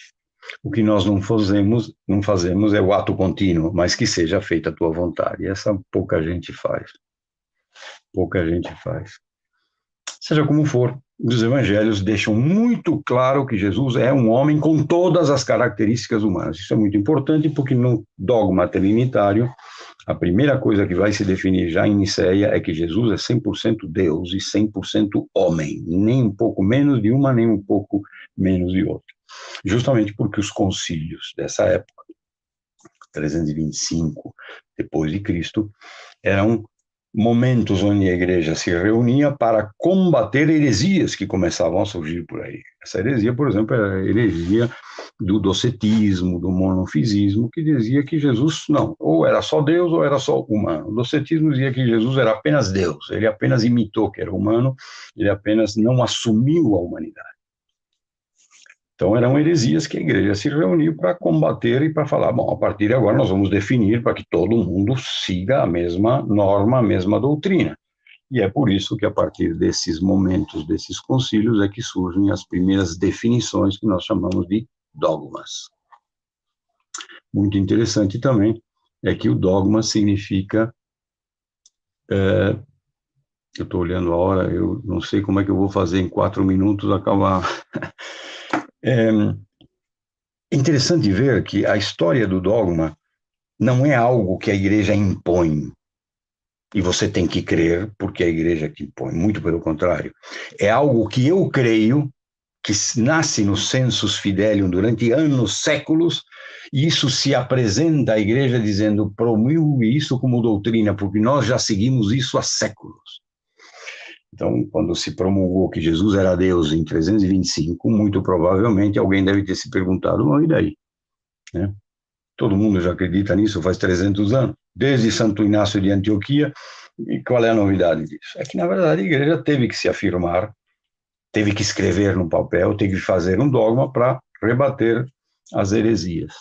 O que nós não fazemos é o ato contínuo, mas que seja feita a tua vontade. Essa pouca gente faz. Pouca gente faz. Seja como for, os evangelhos deixam muito claro que Jesus é um homem com todas as características humanas. Isso é muito importante porque no dogma trinitário, a primeira coisa que vai se definir já em Nicéia é que Jesus é 100% Deus e 100% homem, nem um pouco menos de uma, nem um pouco menos de outra. Justamente porque os concílios dessa época, 325 depois de Cristo, eram momentos onde a igreja se reunia para combater heresias que começavam a surgir por aí. Essa heresia, por exemplo, era a heresia do docetismo, do monofisismo, que dizia que Jesus, não, ou era só Deus ou era só humano. O docetismo dizia que Jesus era apenas Deus, ele apenas imitou que era humano, ele apenas não assumiu a humanidade. Então, eram heresias que a igreja se reuniu para combater e para falar, bom, a partir de agora nós vamos definir para que todo mundo siga a mesma norma, a mesma doutrina. E é por isso que, a partir desses momentos, desses concílios, é que surgem as primeiras definições que nós chamamos de dogmas. Muito interessante também é que o dogma significa... eu estou olhando a hora, eu não sei como é que eu vou fazer em 4 minutos acabar... É interessante ver que a história do dogma não é algo que a igreja impõe, e você tem que crer porque a igreja te impõe, muito pelo contrário. É algo que eu creio, que nasce no sensus fidelium durante anos, séculos, e isso se apresenta à igreja dizendo, promulgue isso como doutrina, porque nós já seguimos isso há séculos. Então, quando se promulgou que Jesus era Deus em 325, muito provavelmente alguém deve ter se perguntado, e daí? Né? Todo mundo já acredita nisso faz 300 anos, desde Santo Inácio de Antioquia, e qual é a novidade disso? É que, na verdade, a igreja teve que se afirmar, teve que escrever no papel, teve que fazer um dogma para rebater as heresias.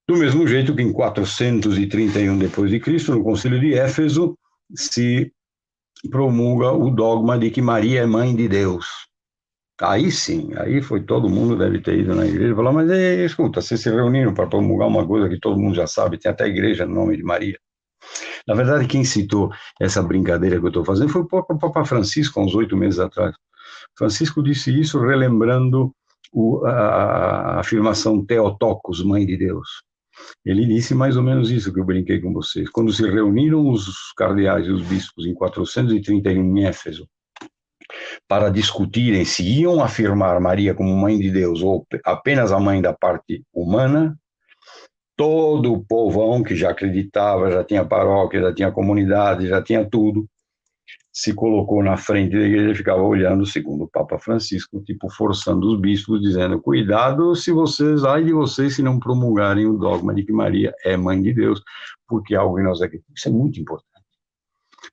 Do mesmo jeito que em 431 depois de Cristo, no Concílio de Éfeso, se promulga o dogma de que Maria é mãe de Deus. Aí sim, aí foi todo mundo deve ter ido na igreja e falou, mas escuta, vocês se reuniram para promulgar uma coisa que todo mundo já sabe, tem até igreja no nome de Maria. Na verdade, quem citou essa brincadeira que eu estou fazendo foi o Papa Francisco, há uns 8 meses atrás. Francisco disse isso relembrando a afirmação Theotokos, mãe de Deus. Ele disse mais ou menos isso que eu brinquei com vocês. Quando se reuniram os cardeais e os bispos em 431 em Éfeso, para discutirem se iam afirmar Maria como mãe de Deus ou apenas a mãe da parte humana, todo o povão que já acreditava, já tinha paróquia, já tinha comunidade, já tinha tudo, se colocou na frente da igreja e ficava olhando, segundo o Papa Francisco, tipo forçando os bispos, dizendo, cuidado se vocês, ai de vocês, se não promulgarem o dogma de que Maria é mãe de Deus, porque algo que nós acreditamos. Isso é muito importante.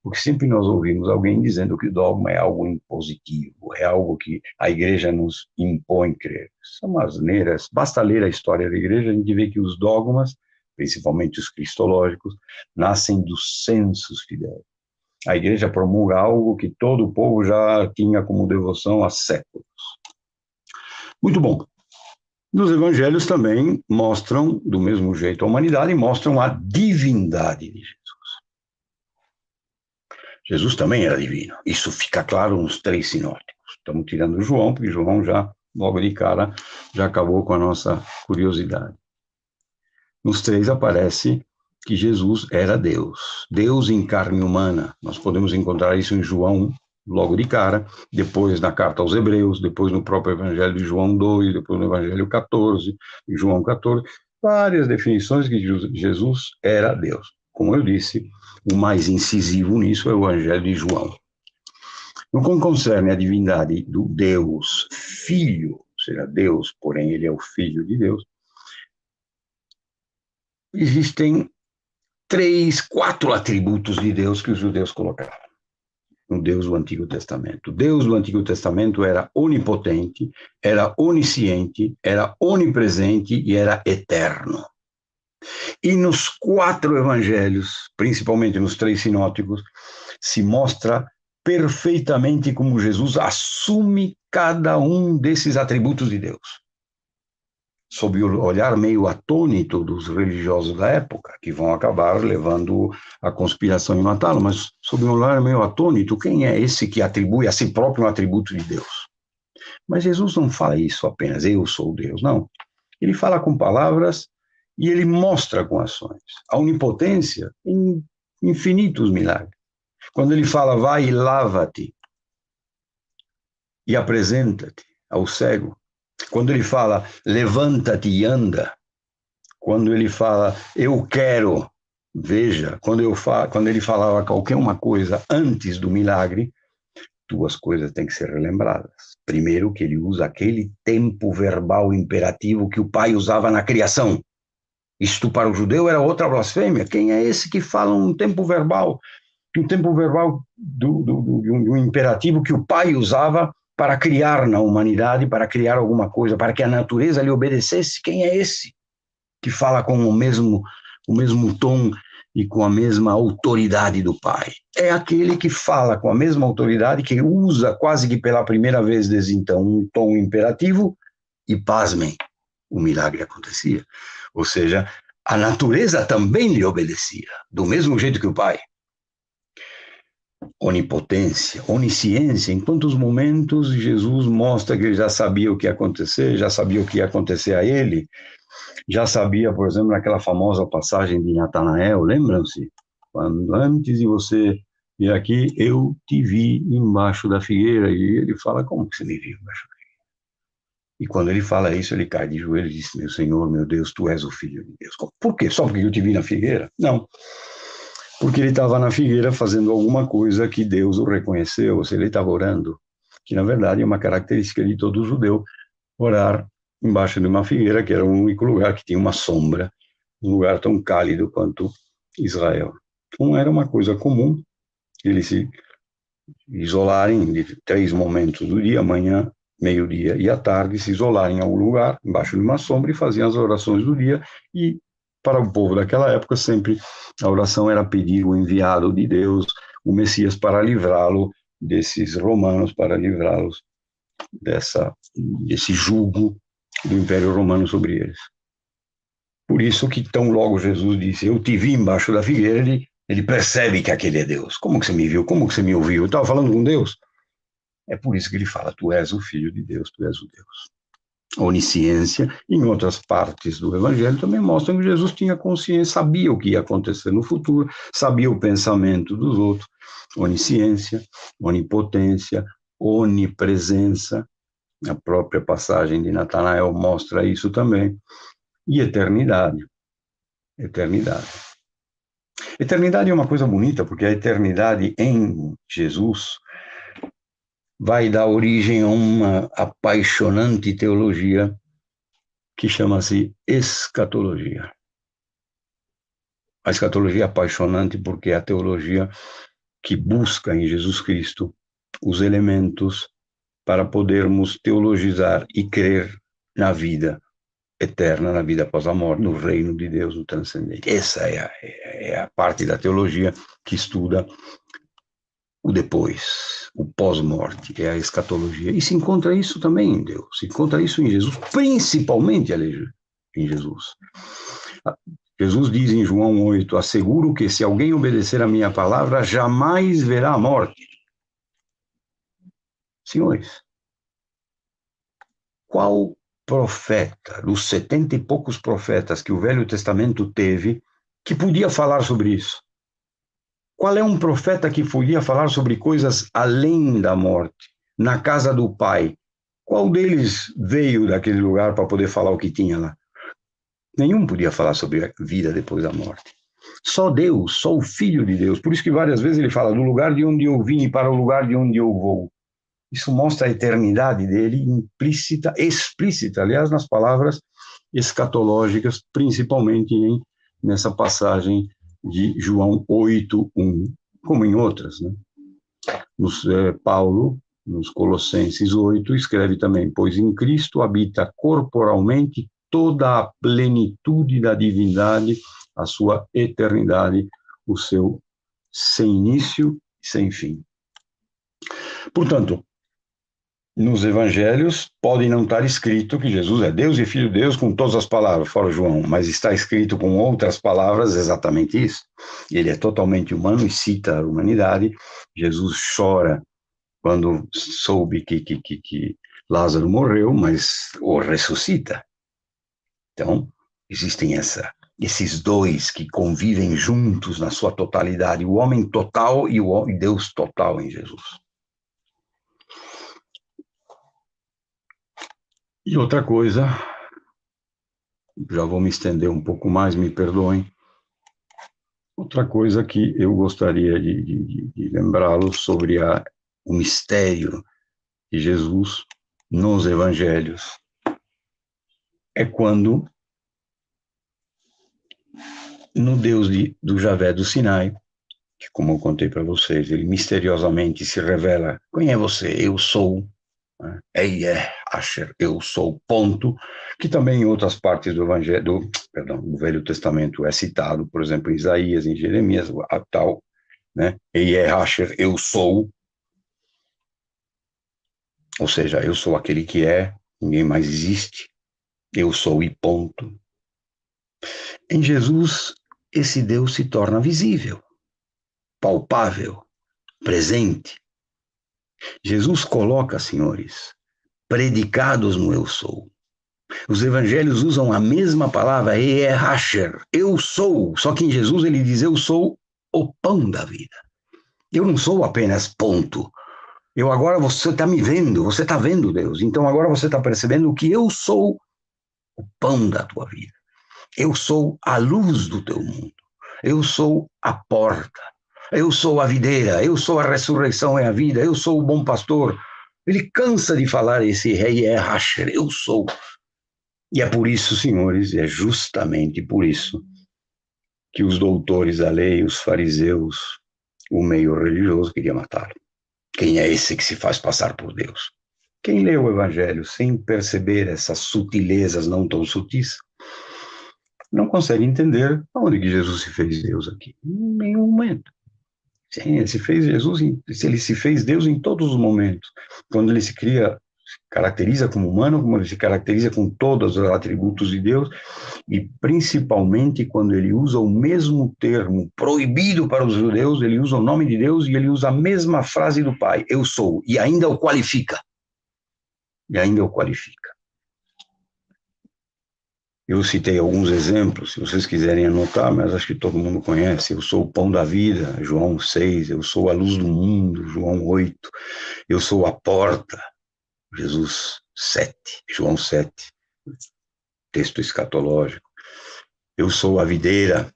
Porque sempre nós ouvimos alguém dizendo que o dogma é algo impositivo, é algo que a igreja nos impõe crer. São asneiras. Basta ler a história da igreja, a gente vê que os dogmas, principalmente os cristológicos, nascem dos sensus fidei. A igreja promulga algo que todo o povo já tinha como devoção há séculos. Muito bom. Nos evangelhos também mostram, do mesmo jeito, a humanidade, mostram a divindade de Jesus. Jesus também era divino. Isso fica claro nos 3 sinóticos. Estamos tirando João, porque João já, logo de cara, já acabou com a nossa curiosidade. Nos 3 aparece que Jesus era Deus. Deus em carne humana. Nós podemos encontrar isso em João, logo de cara, depois na carta aos Hebreus, depois no próprio Evangelho de João 2, depois no Evangelho 14, de João 14, várias definições que Jesus era Deus. Como eu disse, o mais incisivo nisso é o Evangelho de João. No que concerne a divindade do Deus Filho, ou seja, Deus, porém ele é o Filho de Deus, existem 3, 4 atributos de Deus que os judeus colocaram no Deus do Antigo Testamento. O Deus do Antigo Testamento era onipotente, era onisciente, era onipresente e era eterno. E nos 4 evangelhos, principalmente nos 3 sinóticos, se mostra perfeitamente como Jesus assume cada um desses atributos de Deus. Sob o olhar meio atônito dos religiosos da época, que vão acabar levando a conspiração e matá-lo, mas sob um olhar meio atônito, quem é esse que atribui a si próprio um atributo de Deus? Mas Jesus não fala isso apenas, eu sou Deus, não. Ele fala com palavras e ele mostra com ações. A onipotência em infinitos milagres. Quando ele fala, vai e lava-te e apresenta-te ao cego. Quando ele fala, levanta-te e anda. Quando ele fala, eu quero, Veja, quando ele falava qualquer uma coisa antes do milagre, duas coisas têm que ser relembradas. Primeiro, que ele usa aquele tempo verbal imperativo que o pai usava na criação. Isto para o judeu era outra blasfêmia. Quem é esse que fala um tempo verbal? Um tempo verbal do imperativo que o pai usava para criar na humanidade, para criar alguma coisa, para que a natureza lhe obedecesse. Quem é esse que fala com o mesmo tom e com a mesma autoridade do pai? É aquele que fala com a mesma autoridade, que usa quase que pela primeira vez desde então um tom imperativo, e pasmem, o milagre acontecia. Ou seja, a natureza também lhe obedecia, do mesmo jeito que o pai. Onipotência, onisciência, em quantos momentos Jesus mostra que ele já sabia o que ia acontecer, já sabia o que ia acontecer a ele, já sabia, por exemplo, naquela famosa passagem de Natanael, lembram-se? Quando antes de você vir aqui, eu te vi embaixo da figueira, e ele fala, como que você me viu embaixo da figueira? E quando ele fala isso, ele cai de joelhos e diz, meu Senhor, meu Deus, tu és o Filho de Deus. Por quê? Só porque eu te vi na figueira? Não. Porque ele estava na figueira fazendo alguma coisa que Deus o reconheceu, ou seja, ele estava orando, que na verdade é uma característica de todo judeu, orar embaixo de uma figueira, que era o único lugar que tinha uma sombra, um lugar tão cálido quanto Israel. Então era uma coisa comum eles se isolarem de 3 momentos do dia, manhã, meio-dia e à tarde, se isolarem em algum lugar, embaixo de uma sombra, e faziam as orações do dia. E para o povo daquela época, sempre a oração era pedir o enviado de Deus, o Messias, para livrá-lo desses romanos, para livrá-los desse jugo do Império Romano sobre eles. Por isso que tão logo Jesus disse, eu te vi embaixo da figueira, ele percebe que aquele é Deus. Como que você me viu? Como que você me ouviu? Eu estava falando com Deus. É por isso que ele fala, tu és o Filho de Deus, tu és o Deus. A onisciência, em outras partes do Evangelho, também mostram que Jesus tinha consciência, sabia o que ia acontecer no futuro, sabia o pensamento dos outros. Onisciência, onipotência, onipresença, a própria passagem de Natanael mostra isso também. E eternidade. Eternidade. Eternidade é uma coisa bonita, porque a eternidade em Jesus vai dar origem a uma apaixonante teologia que chama-se escatologia. A escatologia é apaixonante porque é a teologia que busca em Jesus Cristo os elementos para podermos teologizar e crer na vida eterna, na vida após a morte, no reino de Deus, no transcendente. Essa é a parte da teologia que estuda o depois, o pós-morte, é a escatologia. E se encontra isso também em Deus, se encontra isso em Jesus, principalmente em Jesus. Jesus diz em João 8, asseguro que se alguém obedecer a minha palavra, jamais verá a morte. Senhores, qual profeta, dos 70 e poucos profetas que o Velho Testamento teve, que podia falar sobre isso? Qual é um profeta que podia falar sobre coisas além da morte, na casa do Pai? Qual deles veio daquele lugar para poder falar o que tinha lá? Nenhum podia falar sobre a vida depois da morte. Só Deus, só o Filho de Deus. Por isso que várias vezes ele fala, do lugar de onde eu vim e para o lugar de onde eu vou. Isso mostra a eternidade dele, implícita, explícita, aliás, nas palavras escatológicas, principalmente nessa passagem de João 8:1, como em outras, né? Paulo, nos Colossenses 8, escreve também, pois em Cristo habita corporalmente toda a plenitude da divindade, a sua eternidade, o seu sem início e sem fim. Portanto, nos evangelhos pode não estar escrito que Jesus é Deus e Filho de Deus com todas as palavras, fora João, mas está escrito com outras palavras exatamente isso. Ele é totalmente humano e cita a humanidade. Jesus chora quando soube que Lázaro morreu, mas o ressuscita. Então, existem esses dois que convivem juntos na sua totalidade, o homem total e o Deus total em Jesus. E outra coisa, já vou me estender um pouco mais, me perdoem, Outra coisa que eu gostaria de lembrá-los sobre o mistério de Jesus nos evangelhos é quando, no Deus do Javé do Sinai, que, como eu contei para vocês, ele misteriosamente se revela: quem é você? Eu sou. Eie, Asher, eu sou, ponto, que também em outras partes do Evangelho, do Velho Testamento é citado, por exemplo, em Isaías, em Jeremias, a tal, né? Eie, Asher, eu sou, ou seja, eu sou aquele que é, ninguém mais existe, eu sou e ponto. Em Jesus, esse Deus se torna visível, palpável, presente. Jesus coloca, senhores, predicados no eu sou. Os evangelhos usam a mesma palavra, Ehyasher, eu sou, só que em Jesus ele diz: eu sou o pão da vida. Eu não sou apenas ponto. Eu agora, você está me vendo, você está vendo Deus, então agora você está percebendo que eu sou o pão da tua vida. Eu sou a luz do teu mundo. Eu sou a porta. Eu sou a videira. Eu sou a ressurreição e a vida. Eu sou o bom pastor. Ele cansa de falar esse rei Ehyasher, eu sou. E é por isso, senhores, é justamente por isso que os doutores da lei, os fariseus, o meio religioso queria matá-lo. Quem é esse que se faz passar por Deus? Quem lê o Evangelho sem perceber essas sutilezas não tão sutis, não consegue entender aonde que Jesus se fez Deus aqui. Em nenhum momento. Sim, ele se fez Deus em todos os momentos. Quando ele se caracteriza como humano, como ele se caracteriza com todos os atributos de Deus, e principalmente quando ele usa o mesmo termo proibido para os judeus, ele usa o nome de Deus e ele usa a mesma frase do Pai, eu sou, e ainda o qualifica. E ainda o qualifica. Eu citei alguns exemplos, se vocês quiserem anotar, mas acho que todo mundo conhece. Eu sou o pão da vida, João 6, eu sou a luz do mundo, João 8, eu sou a porta, Jesus 7, João 7, texto escatológico. Eu sou a videira,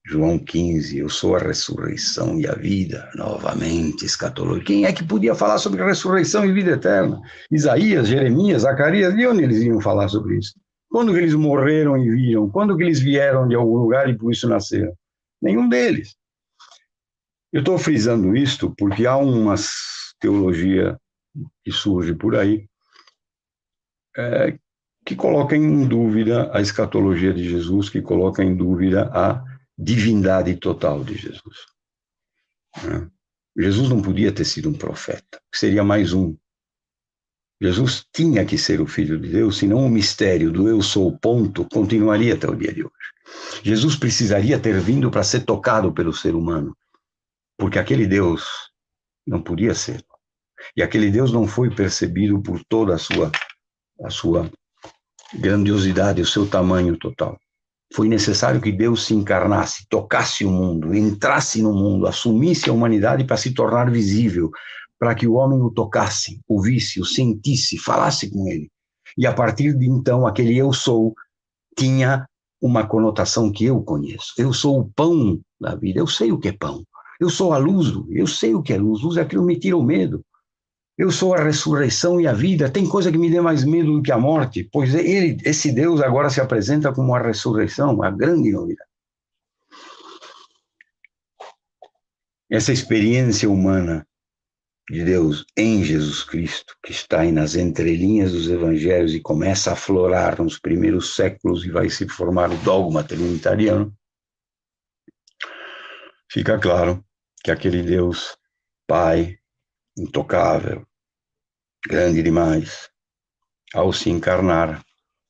João 15, eu sou a ressurreição e a vida, novamente escatológico. Quem é que podia falar sobre ressurreição e vida eterna? Isaías, Jeremias, Zacarias, de onde eles iam falar sobre isso? Quando que eles morreram e viram? Quando que eles vieram de algum lugar e por isso nasceram? Nenhum deles. Eu estou frisando isto porque há uma teologia que surge por aí que coloca em dúvida a escatologia de Jesus, que coloca em dúvida a divindade total de Jesus. Jesus não podia ter sido um profeta, seria mais um. Jesus tinha que ser o Filho de Deus, senão o mistério do eu sou ponto continuaria até o dia de hoje. Jesus precisaria ter vindo para ser tocado pelo ser humano, porque aquele Deus não podia ser. E aquele Deus não foi percebido por toda a sua grandiosidade, o seu tamanho total. Foi necessário que Deus se encarnasse, tocasse o mundo, entrasse no mundo, assumisse a humanidade para se tornar visível, para que o homem o tocasse, o visse, o sentisse, falasse com ele. E a partir de então, aquele eu sou tinha uma conotação que eu conheço. Eu sou o pão da vida, eu sei o que é pão. Eu sou a luz, eu sei o que é luz. Luz é aquilo que me tira o medo. Eu sou a ressurreição e a vida. Tem coisa que me dê mais medo do que a morte, pois esse Deus agora se apresenta como a ressurreição, a grande novidade. Essa experiência humana de Deus em Jesus Cristo, que está aí nas entrelinhas dos evangelhos e começa a aflorar nos primeiros séculos e vai se formar o dogma trinitariano, fica claro que aquele Deus Pai, intocável, grande demais, ao se encarnar,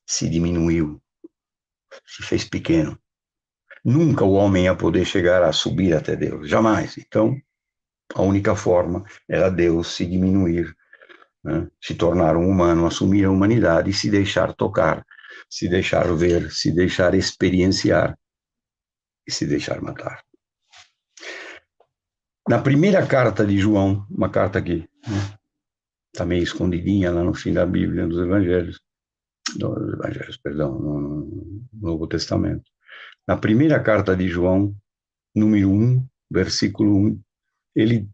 se diminuiu, se fez pequeno. Nunca o homem ia poder chegar a subir até Deus, jamais. Então, a única forma era Deus se diminuir, né? Se tornar um humano, assumir a humanidade e se deixar tocar, se deixar ver, se deixar experienciar e se deixar matar. Na primeira carta de João, uma carta que está meio escondidinha lá no fim da Bíblia, dos Evangelhos, no Novo Testamento. Na primeira carta de João, número 1, versículo 1, ele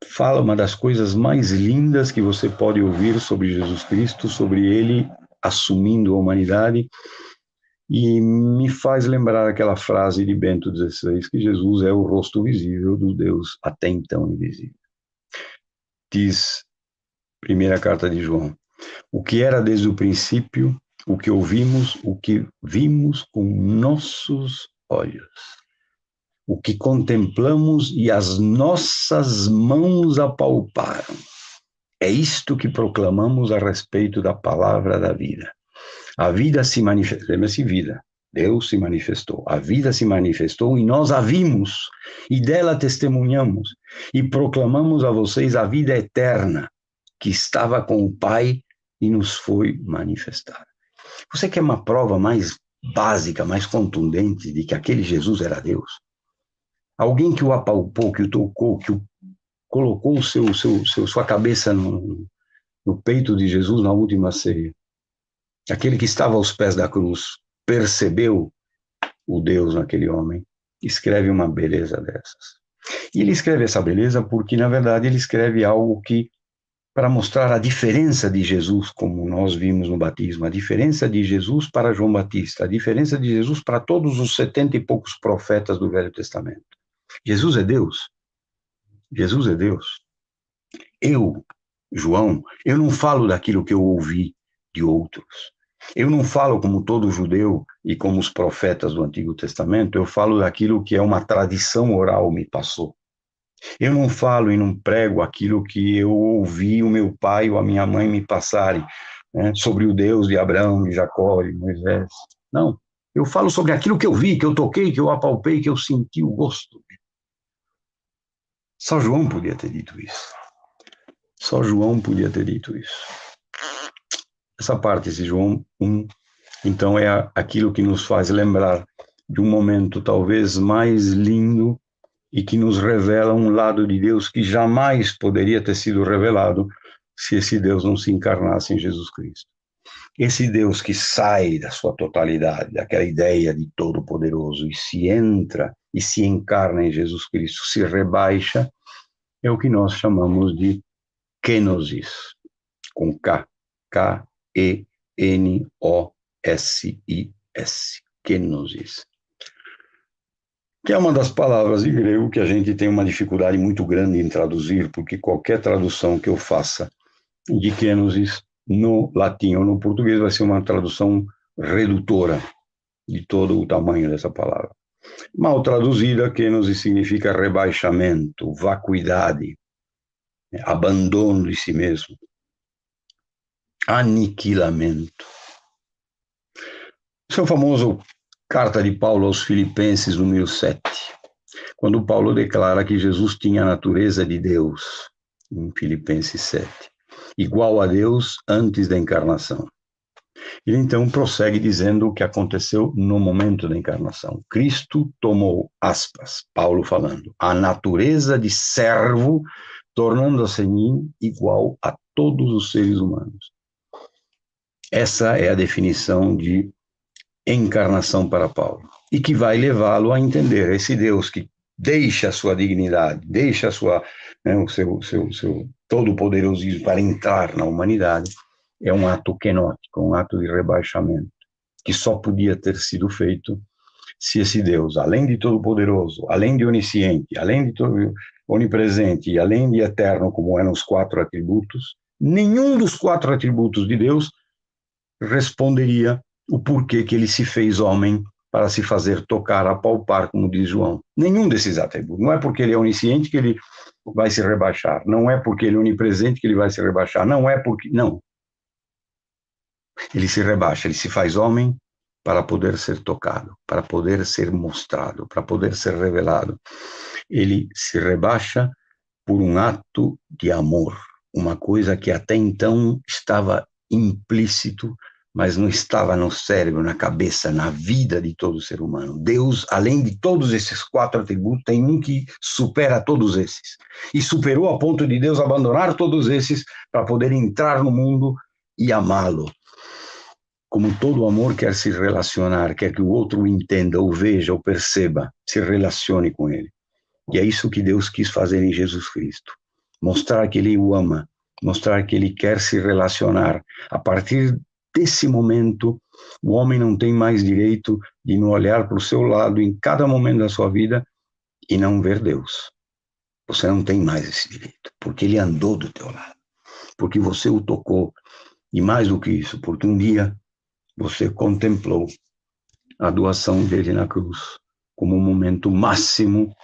fala uma das coisas mais lindas que você pode ouvir sobre Jesus Cristo, sobre ele assumindo a humanidade, e me faz lembrar aquela frase de Bento XVI, que Jesus é o rosto visível do Deus até então invisível. Diz, primeira carta de João, o que era desde o princípio, o que ouvimos, o que vimos com nossos olhos, o que contemplamos e as nossas mãos apalparam. É isto que proclamamos a respeito da palavra da vida. A vida se manifestou, lembra-se vida, Deus se manifestou, a vida se manifestou e nós a vimos, e dela testemunhamos, e proclamamos a vocês a vida eterna, que estava com o Pai e nos foi manifestada. Você quer uma prova mais básica, mais contundente de que aquele Jesus era Deus? Alguém que o apalpou, que o tocou, que colocou sua cabeça no peito de Jesus na última ceia. Aquele que estava aos pés da cruz percebeu o Deus naquele homem, escreve uma beleza dessas. E ele escreve essa beleza porque, na verdade, ele escreve algo que, para mostrar a diferença de Jesus, como nós vimos no batismo, a diferença de Jesus para João Batista, a diferença de Jesus para todos os 70 e poucos profetas do Velho Testamento. Jesus é Deus. Jesus é Deus. Eu, João, eu não falo daquilo que eu ouvi de outros. Eu não falo como todo judeu e como os profetas do Antigo Testamento, eu falo daquilo que é uma tradição oral me passou. Eu não falo e não prego aquilo que eu ouvi o meu pai ou a minha mãe me passarem, né, sobre o Deus de Abraão, de Jacó, de Moisés. Não, eu falo sobre aquilo que eu vi, que eu toquei, que eu apalpei, que eu senti o gosto. Só João podia ter dito isso. Só João podia ter dito isso. Essa parte, esse João 1, então é aquilo que nos faz lembrar de um momento talvez mais lindo e que nos revela um lado de Deus que jamais poderia ter sido revelado se esse Deus não se encarnasse em Jesus Cristo. Esse Deus que sai da sua totalidade, daquela ideia de todo-poderoso, e se entra e se encarna em Jesus Cristo, se rebaixa, é o que nós chamamos de kenosis, com K, K-E-N-O-S-I-S, kenosis, que é uma das palavras em grego que a gente tem uma dificuldade muito grande em traduzir, porque qualquer tradução que eu faça de kenosis no latim ou no português vai ser uma tradução redutora de todo o tamanho dessa palavra. Mal traduzida, kenosis significa rebaixamento, vacuidade, abandono de si mesmo, aniquilamento. Esse é o famoso carta de Paulo aos Filipenses, número 7, quando Paulo declara que Jesus tinha a natureza de Deus, em Filipenses 7, igual a Deus antes da encarnação. Ele então prossegue dizendo o que aconteceu no momento da encarnação. Cristo tomou, aspas, Paulo falando, a natureza de servo, tornando-se em mim igual a todos os seres humanos. Essa é a definição de encarnação para Paulo, e que vai levá-lo a entender esse Deus que deixa a sua dignidade, deixa a sua, o seu todo-poderosismo para entrar na humanidade, é um ato kenótico, um ato de rebaixamento, que só podia ter sido feito se esse Deus, além de todo-poderoso, além de onisciente, além de todo onipresente e além de eterno, como eram os 4 atributos, nenhum dos 4 atributos de Deus responderia o porquê que ele se fez homem para se fazer tocar, apalpar, como diz João. Nenhum desses atributos. Não é porque ele é onisciente que ele vai se rebaixar. Não é porque ele é onipresente que ele vai se rebaixar. Não é porque... Não. Ele se rebaixa, ele se faz homem para poder ser tocado, para poder ser mostrado, para poder ser revelado. Ele se rebaixa por um ato de amor, uma coisa que até então estava implícito, mas não estava no cérebro, na cabeça, na vida de todo ser humano. Deus, além de todos esses 4 atributos, tem um que supera todos esses. E superou a ponto de Deus abandonar todos esses para poder entrar no mundo e amá-lo. como todo amor, quer se relacionar, quer que o outro o entenda, o veja, o perceba, se relacione com ele. E é isso que Deus quis fazer em Jesus Cristo. Mostrar que ele o ama, mostrar que ele quer se relacionar. A partir desse momento, o homem não tem mais direito de não olhar para o seu lado em cada momento da sua vida e não ver Deus. Você não tem mais esse direito, porque ele andou do teu lado, porque você o tocou, e mais do que isso, porque um dia você contemplou a doação dele na cruz como um momento máximo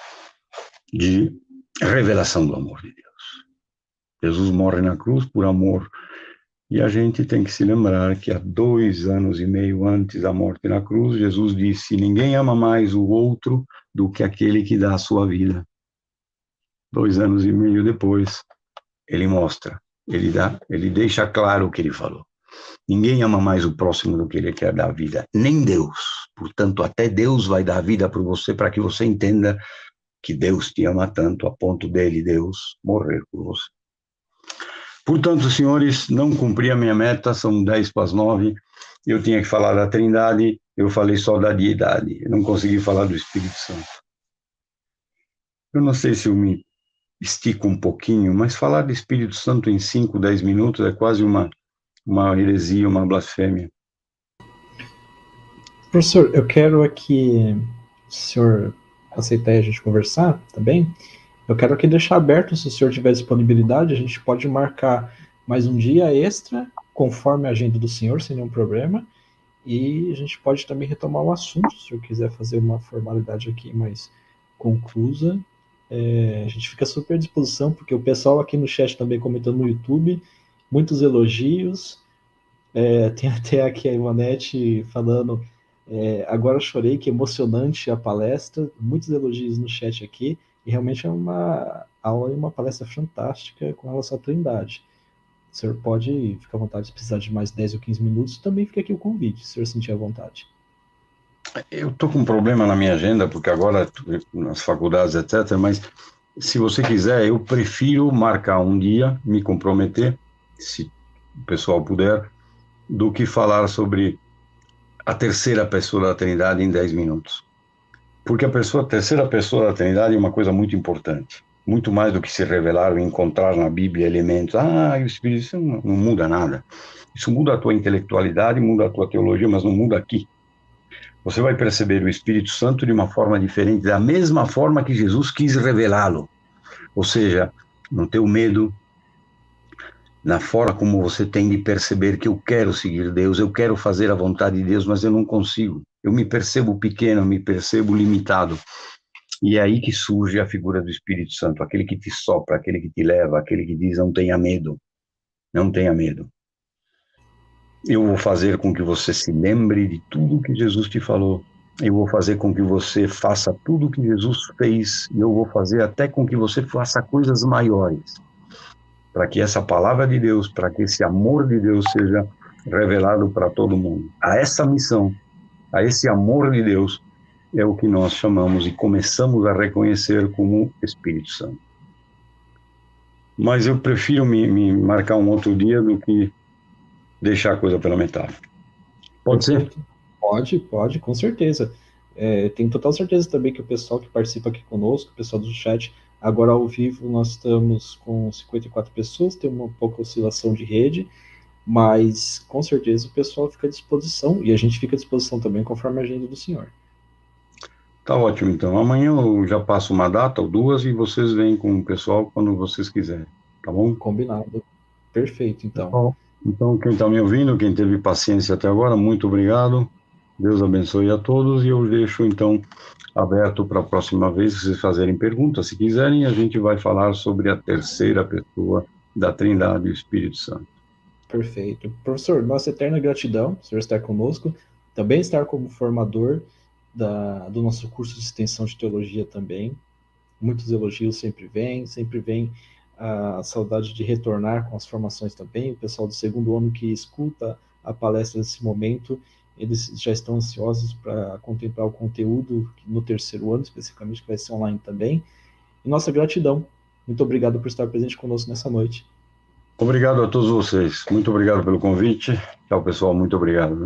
de revelação do amor de Deus. Jesus morre na cruz por amor, e a gente tem que se lembrar que há 2 anos e meio antes da morte na cruz, Jesus disse: ninguém ama mais o outro do que aquele que dá a sua vida. 2 anos e meio depois, ele mostra, ele deixa claro o que ele falou. Ninguém ama mais o próximo do que ele quer dar a vida, nem Deus. Portanto, até Deus vai dar a vida para você, para que você entenda que Deus te ama tanto, a ponto dele, Deus, morrer por você. Portanto, senhores, não cumpri a minha meta, são 10:09, eu tinha que falar da Trindade, eu falei só da deidade, eu não consegui falar do Espírito Santo. Eu não sei se eu me estico um pouquinho, mas falar do Espírito Santo em 5, 10 minutos é quase uma heresia, uma blasfêmia. Professor, eu quero aqui, se o senhor aceitar a gente conversar também, eu quero aqui deixar aberto, se o senhor tiver disponibilidade, a gente pode marcar mais um dia extra, conforme a agenda do senhor, sem nenhum problema, e a gente pode também retomar o assunto, se o senhor quiser fazer uma formalidade aqui mais conclusa. A gente fica super à disposição, porque o pessoal aqui no chat também comentando no YouTube, muitos elogios, tem até aqui a Ivanete falando, agora chorei, que emocionante a palestra, muitos elogios no chat aqui, e realmente é uma aula e uma palestra fantástica com relação à Trindade. O senhor pode ficar à vontade, se precisar de mais 10 ou 15 minutos, também fica aqui o convite, se o senhor sentir à vontade. Eu estou com um problema na minha agenda, porque agora, nas faculdades, etc., mas se você quiser, eu prefiro marcar um dia, me comprometer, se o pessoal puder, do que falar sobre a terceira pessoa da Trindade em 10 minutos. Porque a terceira pessoa da Trindade é uma coisa muito importante, muito mais do que se revelar ou encontrar na Bíblia elementos. O Espírito Santo não muda nada. Isso muda a tua intelectualidade, muda a tua teologia, mas não muda aqui. Você vai perceber o Espírito Santo de uma forma diferente, da mesma forma que Jesus quis revelá-lo. Ou seja, no teu medo, na forma como você tem de perceber que eu quero seguir Deus, eu quero fazer a vontade de Deus, mas eu não consigo. Eu me percebo pequeno, me percebo limitado. E é aí que surge a figura do Espírito Santo, aquele que te sopra, aquele que te leva, aquele que diz: não tenha medo, não tenha medo. Eu vou fazer com que você se lembre de tudo que Jesus te falou. Eu vou fazer com que você faça tudo que Jesus fez. E eu vou fazer até com que você faça coisas maiores. Para que essa palavra de Deus, para que esse amor de Deus seja revelado para todo mundo. A essa missão, a esse amor de Deus, é o que nós chamamos e começamos a reconhecer como Espírito Santo. Mas eu prefiro me marcar um outro dia do que deixar a coisa pela metade. Pode ser? Pode, com certeza. Tenho total certeza também que o pessoal que participa aqui conosco, o pessoal do chat, agora ao vivo nós estamos com 54 pessoas, tem uma pouca oscilação de rede, mas com certeza o pessoal fica à disposição, e a gente fica à disposição também conforme a agenda do senhor. Tá ótimo, então. Amanhã eu já passo uma data ou duas e vocês vêm com o pessoal quando vocês quiserem, tá bom? Combinado. Perfeito, então. Bom, então, quem está me ouvindo, quem teve paciência até agora, muito obrigado. Deus abençoe a todos e eu deixo, então, aberto para a próxima vez, se vocês fazerem perguntas, se quiserem, a gente vai falar sobre a terceira pessoa da Trindade, o Espírito Santo. Perfeito. Professor, nossa eterna gratidão por senhor estar conosco, também estar como formador do nosso curso de extensão de teologia também. Muitos elogios sempre vem a saudade de retornar com as formações também. O pessoal do segundo ano que escuta a palestra nesse momento, eles já estão ansiosos para contemplar o conteúdo no terceiro ano, especificamente, que vai ser online também. E nossa gratidão. Muito obrigado por estar presente conosco nessa noite. Obrigado a todos vocês. Muito obrigado pelo convite. Tchau, pessoal. Muito obrigado.